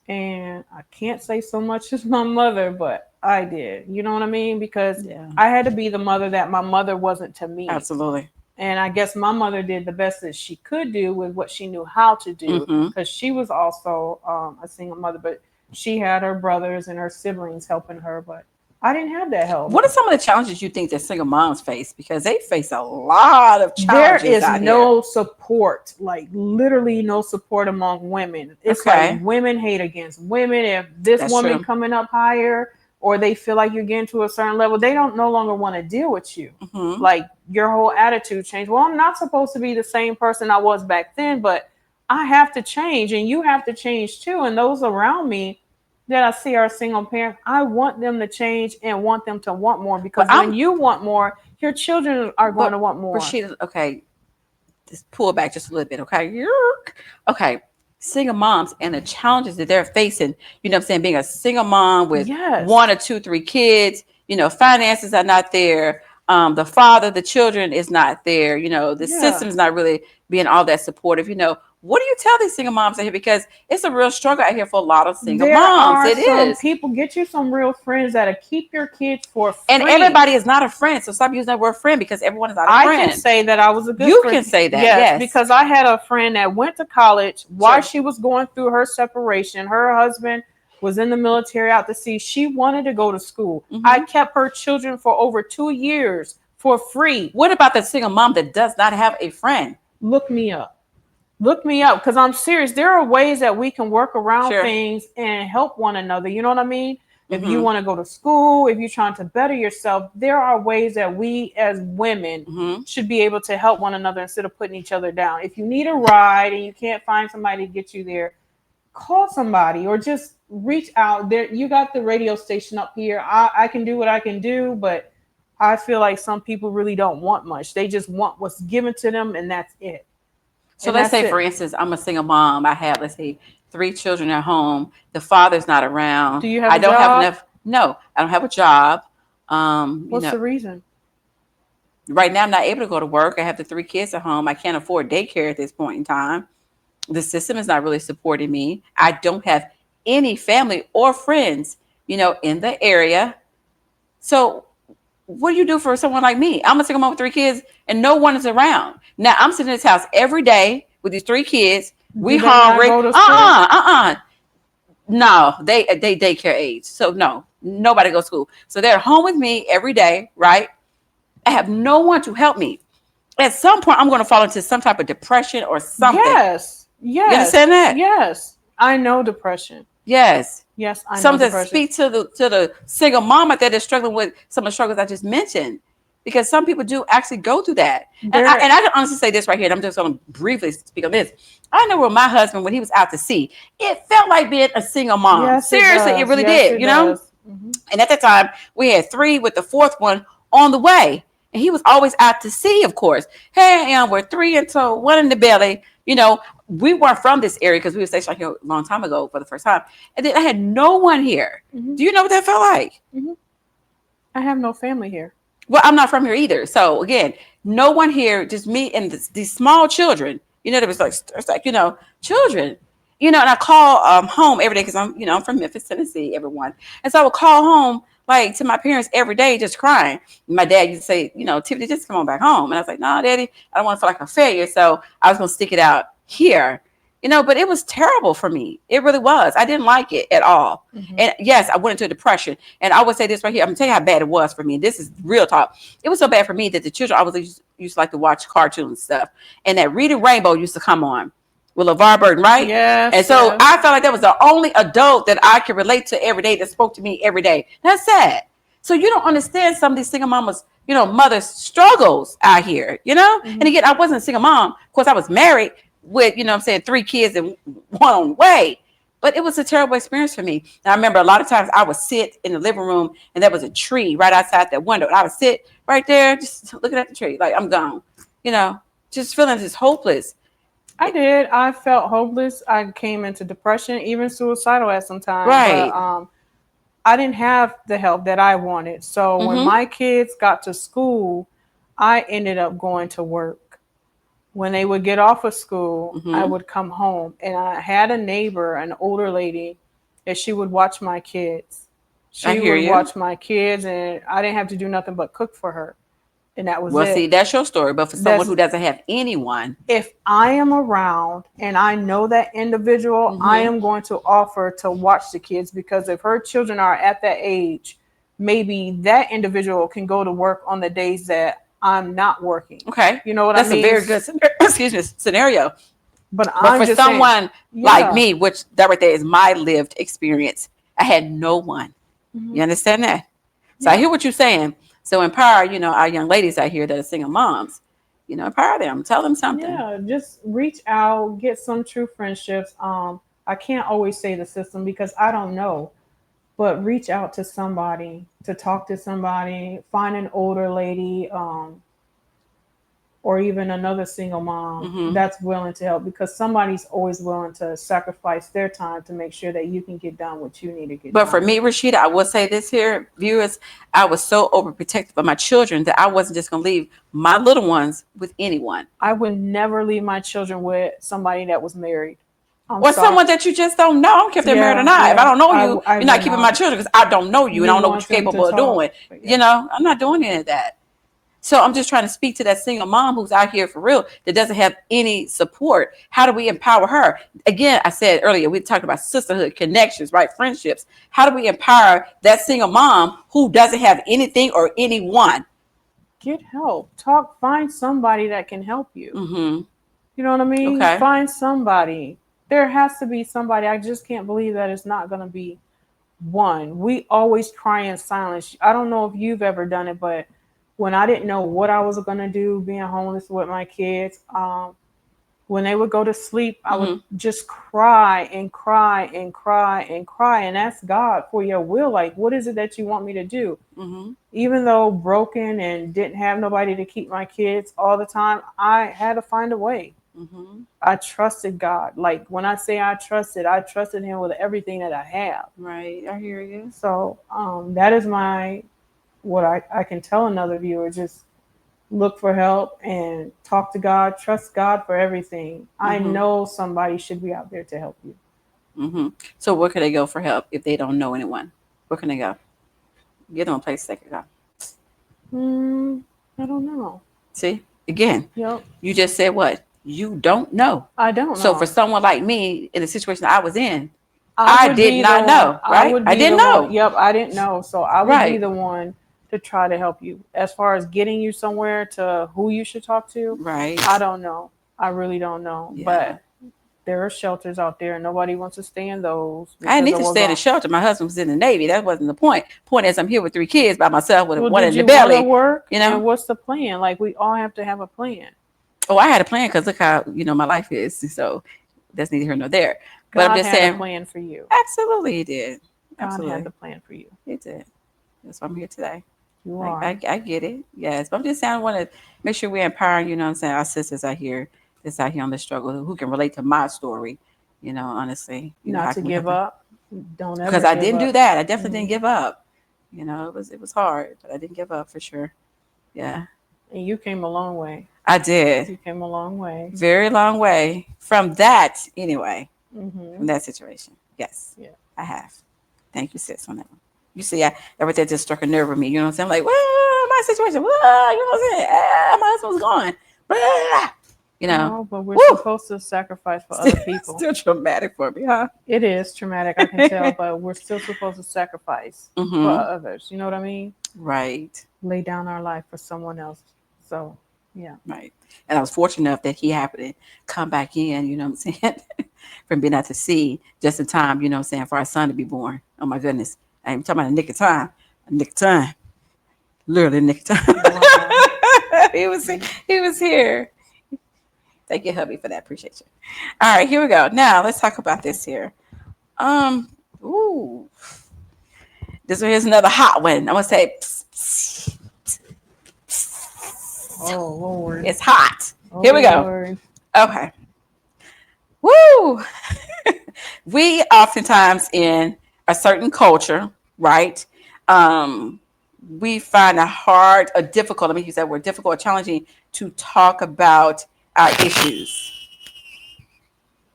and I can't say so much as my mother, but I did. You know what I mean? Because I had to be the mother that my mother wasn't to me. Absolutely. And I guess my mother did the best that she could do with what she knew how to do, because she was also a single mother, but she had her brothers and her siblings helping her, but I didn't have that help. What are some of the challenges you think that single moms face? Because they face a lot of challenges. There is no support, like literally no support among women. It's like women hate against women. If this woman coming up higher, or they feel like you're getting to a certain level, they don't no longer want to deal with you. Like, your whole attitude changed. Well, I'm not supposed to be the same person I was back then, but I have to change and you have to change too. And those around me that I see are single parents, I want them to change and want them to want more, because when you want more, your children are going to want more. Rashida, okay, just pull back just a little bit, okay? Okay. Single moms and the challenges that they're facing, you know what I'm saying? Being a single mom with 1 or 2, 3 kids, you know, finances are not there. The father, the children is not there. You know, the system's not really being all that supportive. You know, what do you tell these single moms out here? Because it's a real struggle out here for a lot of single moms. It is. People, get you some real friends that'll keep your kids for free. And everybody is not a friend. So stop using that word friend, because everyone is not a friend. I can say that I was a good friend. You can say that, yes. Because I had a friend that went to college while she was going through her separation. Her husband was in the military out to sea. She wanted to go to school. I kept her children for over 2 years for free. What about the single mom that does not have a friend? Look me up. Look me up, because I'm serious. There are ways that we can work around things and help one another. You know what I mean? If you want to go to school, if you're trying to better yourself, there are ways that we as women should be able to help one another instead of putting each other down. If you need a ride and you can't find somebody to get you there, call somebody or just reach out there. You got the radio station up here. I can do what I can do, but I feel like some people really don't want much. They just want what's given to them, and that's it. So let's say, for instance, I'm a single mom. I have, let's say, 3 children at home. The father's not around. Do you have a job? Have enough. No, I don't have a job. What's the reason? Right now, I'm not able to go to work. I have the 3 kids at home. I can't afford daycare at this point in time. The system is not really supporting me. I don't have any family or friends, you know, in the area. So what do you do for someone like me? I'm a single mom with 3 kids and no one is around. Now I'm sitting in this house every day with these 3 kids. We hungry. No, they daycare age. So no, nobody goes to school. So they're home with me every day, right? I have no one to help me. At some point, I'm going to fall into some type of depression or something. Yes. You understand that? Yes. I know depression. Yes. Yes, I know something depression. Speak to the single mom out there that's struggling with some of the struggles I just mentioned, because some people do actually go through that. And I can honestly say this right here, and I'm just going to briefly speak on this. I know with my husband, when he was out to sea, it felt like being a single mom. Yes, seriously, it really did, you know? And at that time, we had 3 with the 4th one on the way. And he was always out to sea, of course. Hey, we're 3 into 1 in the belly. You know, we weren't from this area because we were stationed here a long time ago for the first time. And then I had no one here. Do you know what that felt like? I have no family here. Well, I'm not from here either. So again, no one here, just me and these small children. You know, it's like, you know, children. You know, and I call home every day because I'm from Memphis, Tennessee, everyone. And so I would call home like to my parents every day, just crying. My dad used to say, you know, Tiffany, just come on back home. And I was like, no, Daddy, I don't want to feel like a failure. So I was going to stick it out here, you know, but it was terrible for me. It really was. I didn't like it at all. And yes, I went into a depression. And I would say this right here. I'm going to tell you how bad it was for me. This is real talk. It was so bad for me that the children, I used to like to watch cartoons and stuff. And that Reading Rainbow used to come on with LeVar Burton, right? Yes. And so I felt like that was the only adult that I could relate to every day, that spoke to me every day. That's sad. So you don't understand some of these single mamas, you know, mothers' struggles out here, you know? And again, I wasn't a single mom. Of course, I was married with, you know what I'm saying, 3 kids and 1 on the way. But it was a terrible experience for me. And I remember a lot of times I would sit in the living room and there was a tree right outside that window. And I would sit right there just looking at the tree like I'm gone, you know, just feeling just hopeless. I did. I felt hopeless. I came into depression, even suicidal at some time. Right. But, I didn't have the help that I wanted. So when my kids got to school, I ended up going to work. When they would get off of school, I would come home. And I had a neighbor, an older lady, that she would watch my kids. She would watch my kids, and I didn't have to do nothing but cook for her. And that was it. Well, see, that's your story. But for someone who doesn't have anyone, if I am around and I know that individual, I am going to offer to watch the kids, because if her children are at that age, maybe that individual can go to work on the days that I'm not working. Okay. You know what I mean? That's a very good scenario. But for someone like me, which that right there is my lived experience, I had no one. You understand that? So I hear what you're saying. So empower, you know, our young ladies out here that are single moms. empower them, tell them something. Yeah, just reach out, get some true friendships. I can't always say the system because I don't know, but reach out to somebody, to talk to somebody, find an older lady, or even another single mom that's willing to help, because somebody's always willing to sacrifice their time to make sure that you can get done what you need to get done. But for me, Rashida, I will say this here, viewers, I was so overprotective of my children that I wasn't just going to leave my little ones with anyone. I would never leave my children with somebody that was married. Or someone that you just don't know. I don't care if they're married or not. If I don't know you, you're not keeping my children because I don't know you and I don't know what you're capable of doing. I'm not doing any of that. So I'm just trying to speak to that single mom who's out here for real that doesn't have any support. How do we empower her? Again, I said earlier, we talked about sisterhood, connections, right? Friendships. How do we empower that single mom who doesn't have anything or anyone? Get help. Find somebody that can help you. You know what I mean? Okay. Find somebody. There has to be somebody. I just can't believe that it's not going to be one. We always cry in silence. I don't know if you've ever done it, but when I didn't know what I was going to do being homeless with my kids, when they would go to sleep, I would just cry and cry and cry and cry and ask God for your will. Like, what is it that you want me to do? Even though broken and didn't have nobody to keep my kids all the time, I had to find a way. I trusted God. Like when I say I trusted him with everything that I have. Right. I hear you. So that is what I can tell another viewer. Just look for help and talk to God. Trust God for everything. I know somebody should be out there to help you. So where can they go for help if they don't know anyone? Where can they go? Give them a place they can go. I don't know. See? Again, Yep. You just said what? You don't know. I don't know. So for someone like me in the situation I was in, I did not know, right? I didn't know. Yep, I didn't know. So I would be the one to try to help you. As far as getting you somewhere to who you should talk to, right? I don't know. I really don't know. Yeah. But there are shelters out there, and nobody wants to stay in those. I didn't need to stay in a shelter. My husband was in the Navy. That wasn't the point. Point is, I'm here with 3 kids by myself with one in the belly. Work? And what's the plan? Like, we all have to have a plan. Oh, I had a plan because look how my life is. So that's neither here nor there. But I'm just saying, a plan for you. Absolutely, he did. God had the plan for you. He did. That's why I'm here today. You are. I get it. Yes, but I'm just saying, I want to make sure we're empowering. Our sisters out here that's out here on the struggle who can relate to my story. Honestly, not to give up. Don't ever. Because I didn't do that. I definitely didn't give up. It was hard, but I didn't give up for sure. Yeah. And you came a long way. I did. You came a long way. Very long way from that, anyway. From that situation. Yes. Yeah. I have. Thank you, sis, on that one. You see, everything just struck a nerve with me. You know what I'm saying? I'm like, well, my situation. Well, you know what I'm saying? My husband was gone. Blah. No, but we're supposed to sacrifice for other people. Still traumatic for me, huh? It is traumatic, I can tell, but we're still supposed to sacrifice for others. You know what I mean? Right. Lay down our life for someone else. So, yeah. Right. And I was fortunate enough that he happened to come back in, you know what I'm saying, from being out to sea just in time, you know what I'm saying, for our son to be born. Oh, my goodness. I ain't talking about a nick of time. A nick of time. Literally a nick of time. Wow. He was here. Thank you, hubby, for that. Appreciate you. All right, here we go. Now let's talk about this here. Ooh. This one here's another hot one. I'm gonna say psst, psst, psst. Oh Lord. It's hot. Here we go. Lord. Okay. Woo! We oftentimes in a certain culture, right? We find it difficult, let me use that word, difficult or challenging to talk about our issues.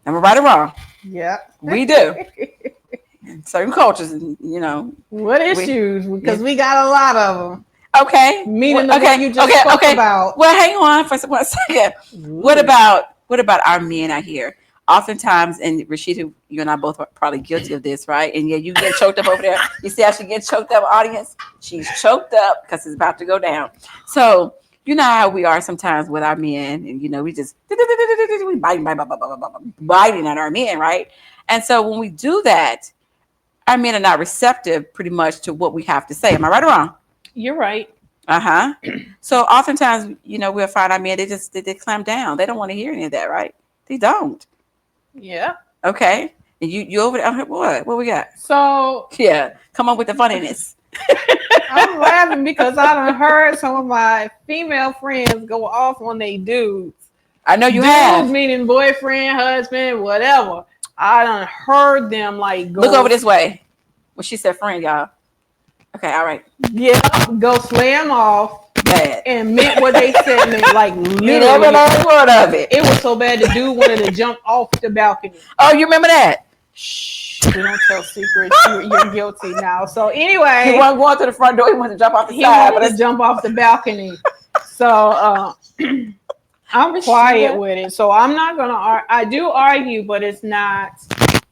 Am I right or wrong? Yeah. We do. In certain cultures, What issues? Because we got a lot of them. Okay. Meaning the one you just spoke about. Well, hang on for 1 second. Ooh. What about our men out here? Oftentimes, and Rashida, you and I both are probably guilty of this, right? And yeah, you get choked up over there. You see how she gets choked up, audience? She's choked up because it's about to go down. So, you know how we are sometimes with our men, and we just biting at our men, right? And so when we do that, our men are not receptive pretty much to what we have to say. Am I right or wrong? You're right. So oftentimes, we'll find our men, they clamp down. They don't want to hear any of that, right? They don't. Yeah. Okay. And you over there, what we got? So yeah, come on with the funniness. I'm laughing because I done heard some of my female friends go off on they dudes. I know you have. Meaning boyfriend, husband, whatever. I done heard them like go. Look over this way. Well, she said friend, y'all. Okay, all right. Yeah, go slam off. Bad. And meant what they said, meant like literally. Every last word of it. It was so bad the dude wanted to jump off the balcony. Oh, you remember that? Shh, we don't tell secrets. You're guilty now. So anyway, he wasn't going to the front door. He wanted to jump off the side. He wanted to jump off the balcony. So I'm quiet with it. So I'm not gonna. I do argue, but it's not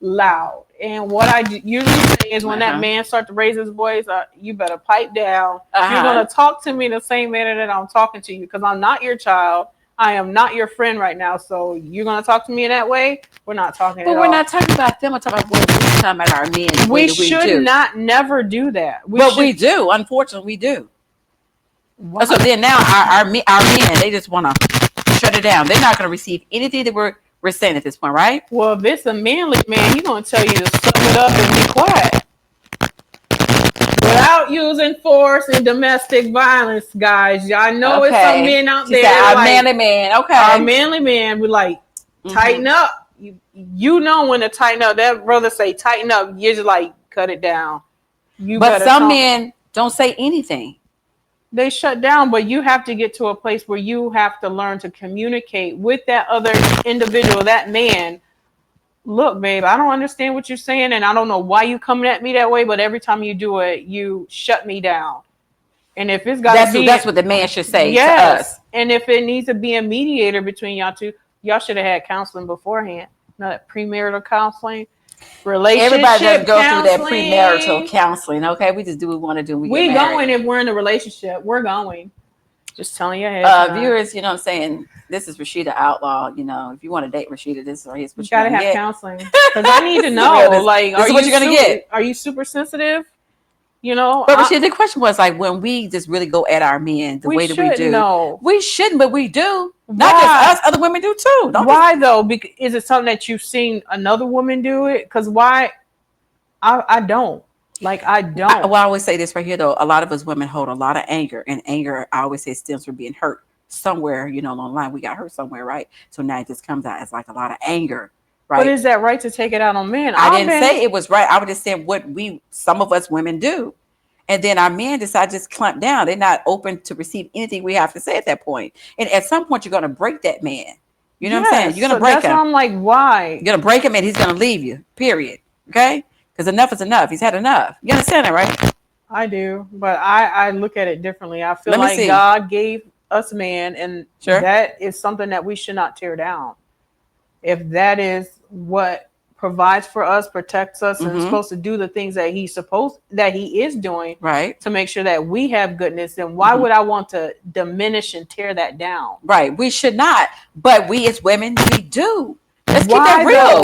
loud. And what I usually say is when that man starts to raise his voice, you better pipe down. You're gonna talk to me the same manner that I'm talking to you, because I'm not your child. I am not your friend right now. So you're gonna talk to me in that way? We're not talking. But we're not talking about them. We're talking about what we're talking about our men. We should not never do that. We do. Unfortunately, we do. Wow. So then now our men, they just want to shut it down. They're not going to receive anything that we're saying at this point, right? Well, if it's a manly man, he's going to tell you to suck it up and be quiet. Without using force and domestic violence, guys. I know it's some men out there. Our manly man, okay. Our manly man be like, tighten up. You know when to tighten up. That brother say tighten up. You're just like, cut it down. But some men don't say anything. They shut down, but you have to get to a place where you have to learn to communicate with that other individual, that man. Look, babe, I don't understand what you're saying, and I don't know why you coming at me that way, but every time you do it, you shut me down. And if it's got to be... That's what the man should say to us. And if it needs to be a mediator between y'all two, y'all should have had counseling beforehand. Not premarital counseling. Everybody doesn't go through that premarital counseling, okay? We just do what we want to do. We going if we're in a relationship. We're going. Just telling you ahead. Viewers, you know what I'm saying? This is Rashida Outlaw. You know, if you want to date Rashida, this is what you gotta have counseling. Because I need to know, like, this is what you're gonna get. Are you super sensitive? You know, but Rashida, the question was like, when we just really go at our men the way that we do, we shouldn't, but we do. Not just us, other women do too. Why though? Because is it something that you've seen another woman do it? Because why? I don't. Like, I don't. I always say this right here though. A lot of us women hold a lot of anger, and anger, I always say, stems from being hurt somewhere. You know, along the line, we got hurt somewhere, right? So now it just comes out as like a lot of anger. Right. But is that right to take it out on men? I didn't say it was right. I was just saying what some of us women do. And then our men decide to just clamp down. They're not open to receive anything we have to say at that point. And at some point, you're going to break that man. You know what I'm saying? You're going to break him. I'm like, why? You're going to break him and he's going to leave you, period. Okay? Because enough is enough. He's had enough. You understand that, right? I do. But I look at it differently. I feel like God gave us man, and that is something that we should not tear down. If that is what provides for us, protects us, and is supposed to do the things that he is doing, right, to make sure that we have goodness, then why would I want to diminish and tear that down? Right. We should not. But we as women, we do. Let's keep that real.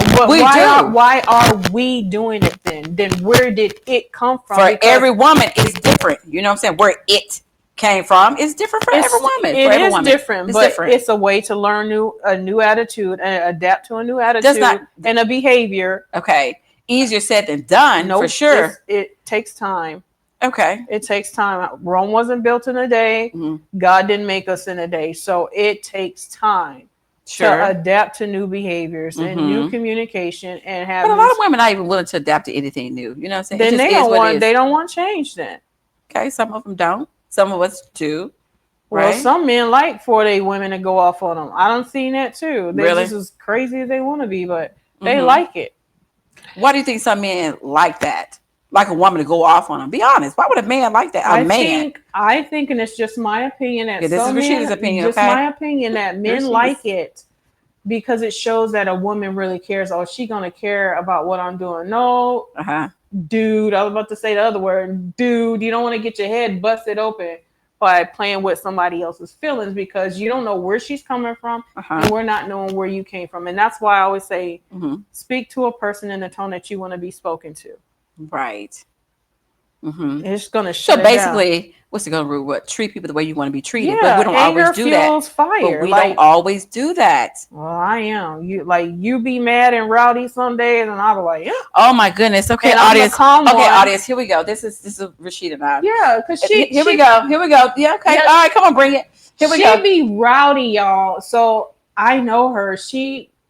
Why are we doing it then? Then where did it come from? For every woman, it's different. You know what I'm saying? Where it came from is different for every woman. It is different, but it's a way to learn a new attitude and adapt to a new attitude and a behavior. Okay, easier said than done, for sure. It takes time. Okay, it takes time. Rome wasn't built in a day. God didn't make us in a day, so it takes time to adapt to new behaviors and new communication and have. But a lot of women are not even willing to adapt to anything new. You know what I'm saying? Then they don't want change. Then okay, some of them don't. Some of us do. Right? Well, some men like for their women to go off on them. I don't see that too. They're just as crazy as they want to be, but they like it. Why do you think some men like that? Like a woman to go off on them? Be honest. Why would a man like that? I think, and it's just my opinion. That this is Rashida's opinion. Just my opinion that men like it because it shows that a woman really cares. Oh, she gonna care about what I'm doing? No. Dude, I was about to say the other word. Dude, you don't want to get your head busted open by playing with somebody else's feelings because you don't know where she's coming from and we're not knowing where you came from. And that's why I always say speak to a person in the tone that you want to be spoken to. Right. It's gonna So shut basically, what's the golden rule? What, treat people the way you want to be treated, yeah, but we don't anger always do fuels that. fire. But we don't always do that. Well, I am. You be mad and rowdy some days, and I'll be like, yeah. Oh my goodness. Okay, and audience. Okay, one. audience. Here we go. This is Rashida now. Yeah, because here we go. Here we go. Yeah. Okay. Yeah, all right. Come on, bring it. Here we go. She be rowdy, y'all. So I know her.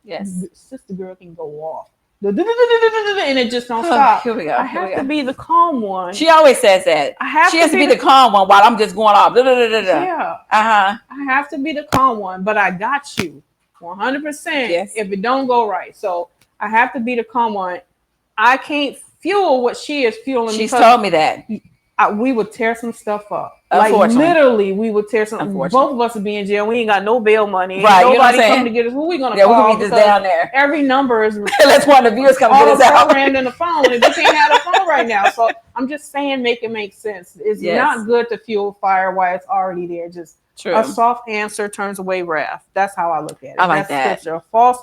Yes. Sister girl can go off. And it just don't stop. Here we go. I have to be the calm one. She always says that. She has to be the calm one while I'm just going off. Yeah. I have to be the calm one, but I got you 100%. Yes. If it don't go right, so I have to be the calm one. I can't fuel what she is fueling. She's told me that. We would tear some stuff up. Like literally, we would tear some. Both of us would be in jail. We ain't got no bail money. Right? Nobody come to get us. Who we gonna call? Yeah, we could be just down there. Every number is. Let's one of the viewers come get us out. Programmed in the phone, and we can't have the phone right now. So I'm just saying, make it make sense. It's not good to fuel fire while it's already there. Just a soft answer turns away wrath. That's how I look at it. I like that. Scripture. False.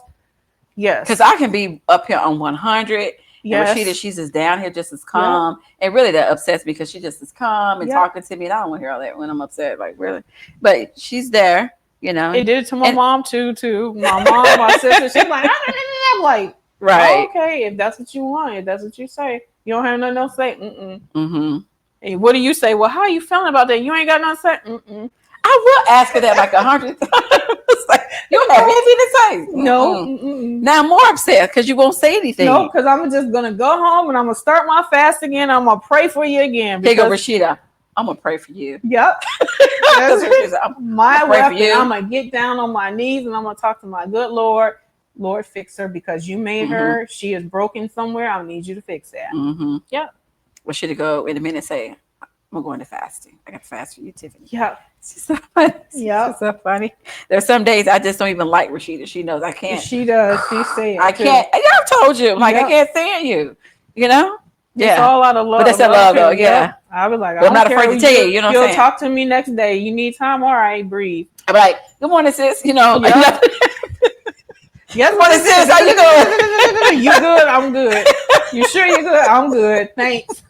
Yes. Because I can be up here on 100. Yes. And Rashida, she's just down here just as calm. And really that upsets me because she just as calm and talking to me. And I don't want to hear all that when I'm upset. Like, really. But she's there, you know. It did it to my mom too. My mom, my sister, she's like, I'm like, right. Oh, okay, if that's what you want, if that's what you say. You don't have nothing else to say. And what do you say? Well, how are you feeling about that? You ain't got nothing to say? I will ask her that like 100 times. Like, you don't have anything to say. No. Now I'm more upset because you won't say anything. No, because I'm just going to go home and I'm going to start my fast again. I'm going to pray for you again. Here you go, Rashida. I'm going to pray for you. Yep. My weapon. I'm going to get down on my knees and I'm going to talk to my good Lord. Lord, fix her because you made her. She is broken somewhere. I need you to fix that. Yep. Rashida go in a minute and say, I'm going to fasting. I got to fast for you, Tiffany. Yeah. She's so funny. Yeah. She's so funny. There's some days I just don't even like Rashida. She knows I can't. She does. She say it. I can't. I've told you. I'm like, I can't stand you. You know? Yeah. It's all out of love. But that's that love, though. Yeah. I was like, I'm not afraid to tell you. You know what I'm saying? You'll talk to me next day. You need time? All right, breathe. I'm like, good morning, sis. You know. Yep. Yes, what is this? How you doing? You good? I'm good. You sure you're good? I'm good. Thanks.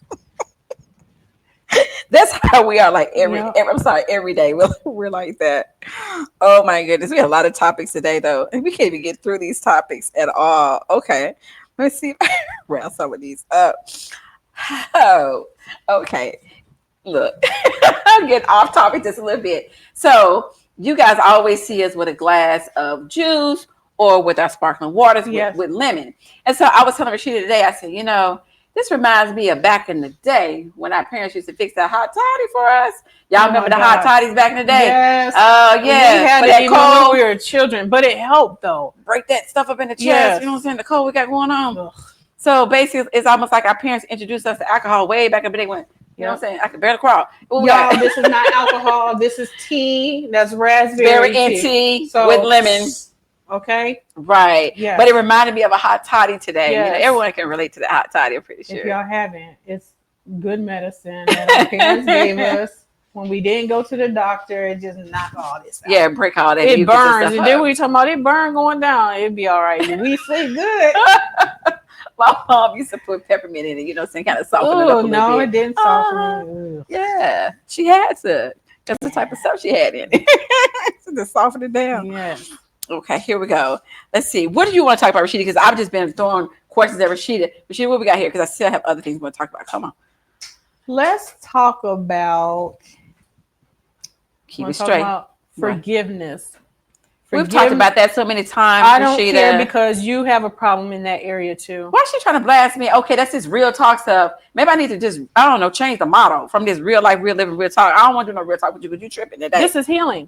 That's how we are. Like every day we're like that. Oh my goodness, we have a lot of topics today, though, and we can't even get through these topics at all. Okay, let's see if I round some of these up. Oh, okay. Look, I'm getting off topic just a little bit. So you guys always see us with a glass of juice or with our sparkling waters with lemon. And so I was telling Rashida today, I said, you know, this reminds me of back in the day when our parents used to fix that hot toddy for us. Y'all remember the hot toddies back in the day? Yes. Oh, yeah. We had it even when we were children, but it helped, though. Break that stuff up in the chest. Yes. You know what I'm saying? The cold we got going on. Ugh. So basically, it's almost like our parents introduced us to alcohol way back in the day when, you know what I'm saying? I could barely crawl. Y'all, this is not alcohol. This is tea. That's raspberry tea with lemon. Okay. Right. Yeah. But it reminded me of a hot toddy today. Yes. You know, everyone can relate to the hot toddy, I'm pretty sure. If y'all haven't, it's good medicine that our parents gave us. When we didn't go to the doctor, it just knocked all this out. Yeah, break all that. It burns. And then we talking about it burn going down. It'd be all right. We sleep good. My mom used to put peppermint in it, you know, some kind of soften it up a little no, bit. It didn't soften it. Yeah, she had to. That's the type of stuff she had in it. To soften it down. Yeah. Okay, here we go. Let's see. What do you want to talk about, Rashida? Because I've just been throwing questions at Rashida. Rashida, what we got here? Because I still have other things we want to talk about. Come on. Let's talk about keep it straight. Forgiveness. We've talked about that so many times. I don't care because you have a problem in that area too. Why is she trying to blast me? Okay, that's this real talk stuff. Maybe I need to just, I don't know, change the motto from this real life, real living, real talk. I don't want to do no real talk with you because you tripping today. This is healing.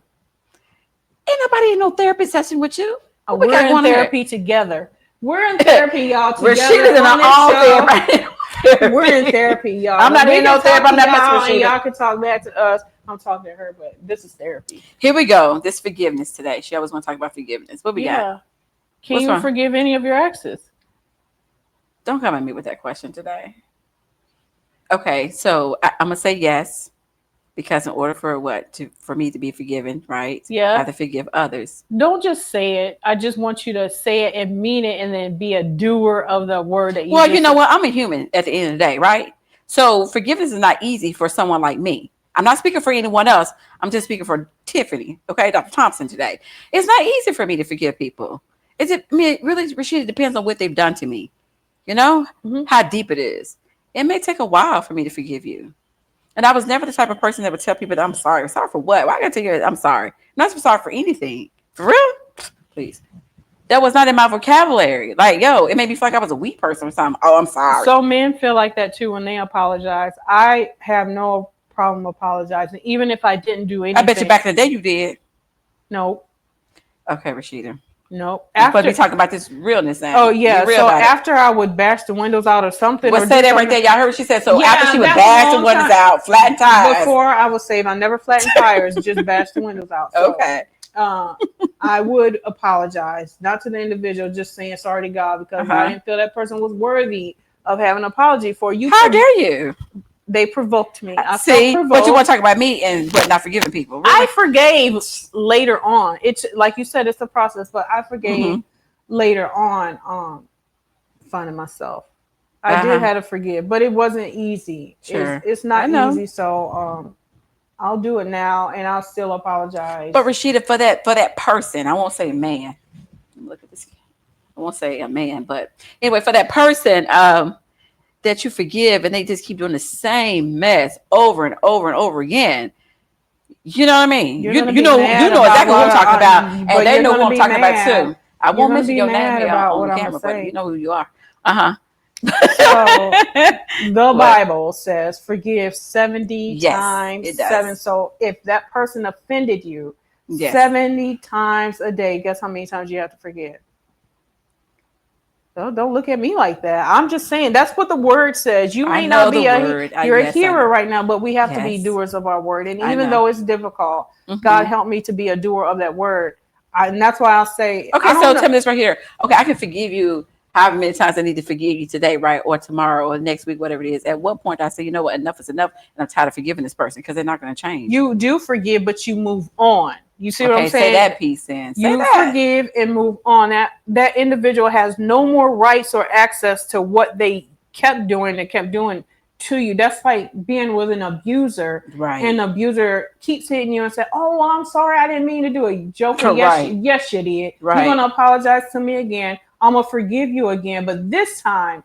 Ain't nobody in no therapy session with you. We're in therapy together. We're in therapy, y'all. Together. Rashida's in our own therapy. We're in therapy, y'all. I'm not in no therapy. I'm not messing with y'all can talk back to us. I'm talking to her, but this is therapy. Here we go. This forgiveness today. She always want to talk about forgiveness. What we got? Can you forgive any of your exes? Don't come at me with that question today. Okay, so I'm gonna say yes, because in order for for me to be forgiven, right? Yeah, I have to forgive others. Don't just say it. I just want you to say it and mean it, and then be a doer of the word that you. Well, you know what? I'm a human at the end of the day, right? So forgiveness is not easy for someone like me. I'm not speaking for anyone else. I'm just speaking for Tiffany, okay, Dr. Thompson today. It's not easy for me to forgive people. It really, Rashida, depends on what they've done to me. You know, how deep it is. It may take a while for me to forgive you. And I was never the type of person that would tell people that I'm sorry. I'm sorry for what? Why I gotta tell you I'm sorry? I'm not sorry for anything. For real? Please. That was not in my vocabulary. Like, yo, it made me feel like I was a weak person or something. Oh, I'm sorry. So men feel like that too when they apologize. I have no problem apologizing, even if I didn't do anything. I bet you back in the day you did. No. Okay, Rashida. No. But we talking about this realness now. Oh yeah. So after I would bash the windows out or something. Well, say that right there. Y'all heard what she said. So after she would bash the windows out, flatten tires. Before I would say, I never flattened tires, just bash the windows out. So, okay. I would apologize, not to the individual, just saying sorry to God because I didn't feel that person was worthy of having an apology for you. How dare you? They provoked me. I see, but you want to talk about me and but not forgiving people. Really? I forgave later on. It's like you said, it's a process, but I forgave later on. Finding myself, I did have to forgive, but it wasn't easy. Sure. It's not easy. So I'll do it now, and I'll still apologize. But Rashida, for that person, I won't say a man. Look at this. I won't say a man, but anyway, for that person that you forgive, and they just keep doing the same mess over and over and over again. You know what I mean? You know exactly what I'm talking about, and they know what I'm talking about too. I won't mention your name here on camera, but you know who you are. So the Bible says forgive 70 times 7. So if that person offended you 70 times a day, guess how many times you have to forgive? Don't look at me like that. I'm just saying that's what the word says. You may not be you're a hearer right now, but we have to be doers of our word. And even though it's difficult, God help me to be a doer of that word. And that's why I'll say, okay, so tell me this right here. Okay, I can forgive you however many times I need to forgive you today, right? Or tomorrow or next week, whatever it is. At what point I say, you know what, enough is enough. And I'm tired of forgiving this person because they're not going to change. You do forgive, but you move on. You see what I'm saying? Say that piece in. You forgive and move on. That individual has no more rights or access to what they kept doing to you. That's like being with an abuser. Right. And the abuser keeps hitting you and say, oh, well, I'm sorry. I didn't mean to do it. Joker. Yes, you did. Right. You're going to apologize to me again. I'm going to forgive you again. But this time,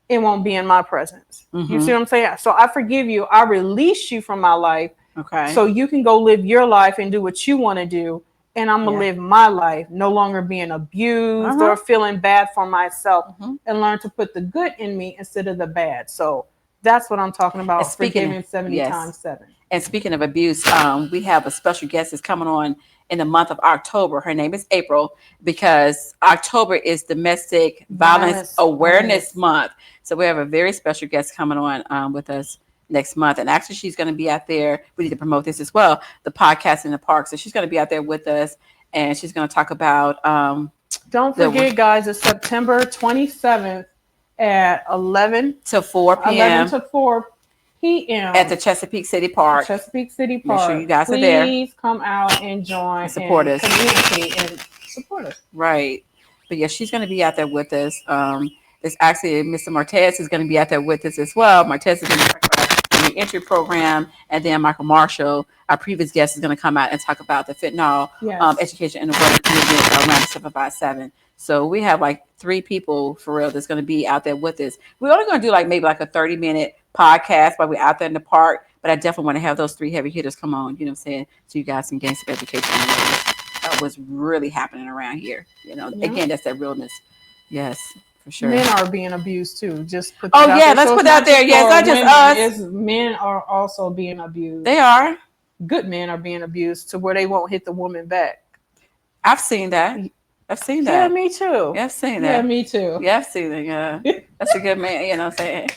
it won't be in my presence. You see what I'm saying? So I forgive you. I release you from my life. Okay. So you can go live your life and do what you want to do. And I'm going to live my life, no longer being abused or feeling bad for myself and learn to put the good in me instead of the bad. So that's what I'm talking about. Forgiving 70 times 7. And speaking of abuse, we have a special guest that's coming on in the month of October. Her name is April because October is Domestic Violence Awareness Month. So we have a very special guest coming on with us next month. And actually, she's going to be out there. We need to promote this as well. The podcast in the park. So she's going to be out there with us. And she's going to talk about. Don't forget, guys, it's September 27th at 11 to 4 p.m. 11 to 4 p.m. at the Chesapeake City Park. Chesapeake City Park. Make sure you guys are there. Please come out and join and support us. Communicate and support us. Right. But yeah, she's going to be out there with us. There's actually Mr. Martez is going to be out there with us as well. Martez is going to talk about the entry program, and then Michael Marshall, our previous guest, is going to come out and talk about the fentanyl education and awareness movement around 757. So we have like 3 people for real that's going to be out there with us. We're only going to do maybe a 30-minute podcast while we're out there in the park, but I definitely want to have those 3 heavy hitters come on, you know what I'm saying, so you guys can gain some education on what's really happening around here. Again, that's that realness. Yes, for sure. Men are being abused too. Just put let's put out there. Yes, not just us. Men are also being abused. They are. Good men are being abused to where they won't hit the woman back. I've seen that. Yeah, me too. Yeah, I've seen that. Yeah, me too. Yeah, I've seen it. Yeah, that's a good man. You know what I'm saying?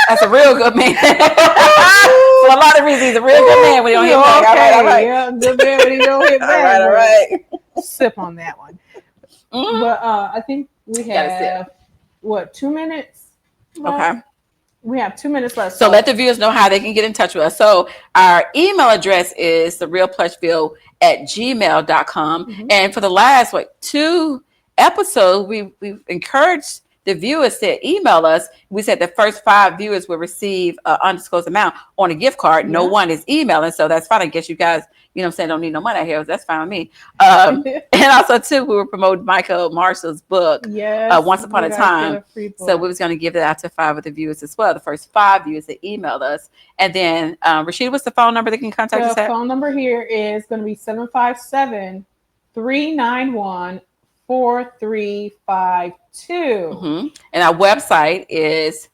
That's a real good man. For a lot of reasons, he's a real good man when he don't hit back. All right. Yeah, good man when he don't hit back. All right. Sip on that one. But I think we have 2 minutes left? Okay. We have 2 minutes left. So let the viewers know how they can get in touch with us. So our email address is therealplushville@gmail.com. And for the last 2 episodes, we've encouraged the viewers said email us. We said the first 5 viewers will receive an undisclosed amount on a gift card. No one is emailing, so that's fine. I guess you guys, saying, don't need no money out here. That's fine with me. And also too, we were promoting Michael Marshall's book, Once Upon a Time. So we was going to give it out to 5 of the viewers as well. The first 5 viewers that emailed us. And then Rashida, what's the phone number they can contact us at? The phone number here is going to be 757-391-4352. And our website is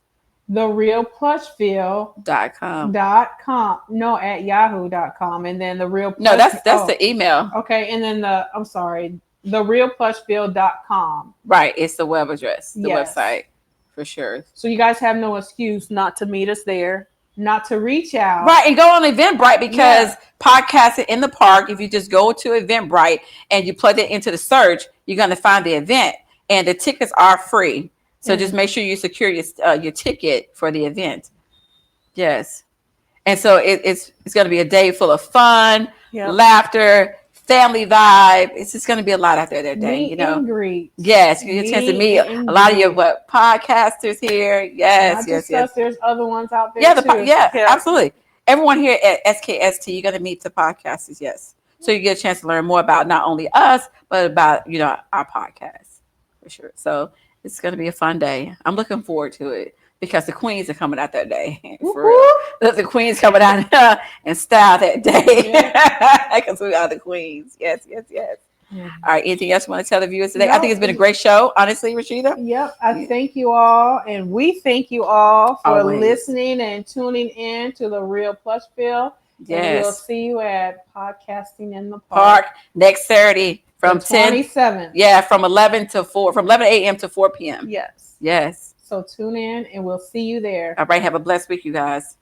therealplushville.com. No, at yahoo.com. And then that's the email. Okay. And then therealplushville.com. Right. It's the web address, the website for sure. So you guys have no excuse not to meet us there, not to reach out. Right. And go on Eventbrite because podcasting in the park, if you just go to Eventbrite and you plug it into the search, you're going to find the event, and the tickets are free. So just make sure you secure your ticket for the event. Yes. And so it's going to be a day full of fun, laughter, family vibe. It's just going to be a lot out there that day, Meet and greet. Yes, you get a chance to meet a lot of your podcasters here. Yes. There's other ones out there too. Absolutely. Everyone here at SKST, you're going to meet the podcasters. Yes. So you get a chance to learn more about not only us, but about our podcast for sure. So it's going to be a fun day. I'm looking forward to it because the queens are coming out that day. For real. The queens coming out in style that day. Because we are the queens. Yes. All right. Anything else you want to tell the viewers today? I think it's been a great show, honestly, Rashida. Yep. I thank you all. And we thank you all for listening and tuning in to The Real Plushville. Yes. And we'll see you at Podcasting in the Park next Saturday. From 27. From 11 a.m. to 4 p.m. Yes. So tune in and we'll see you there. All right. Have a blessed week, you guys.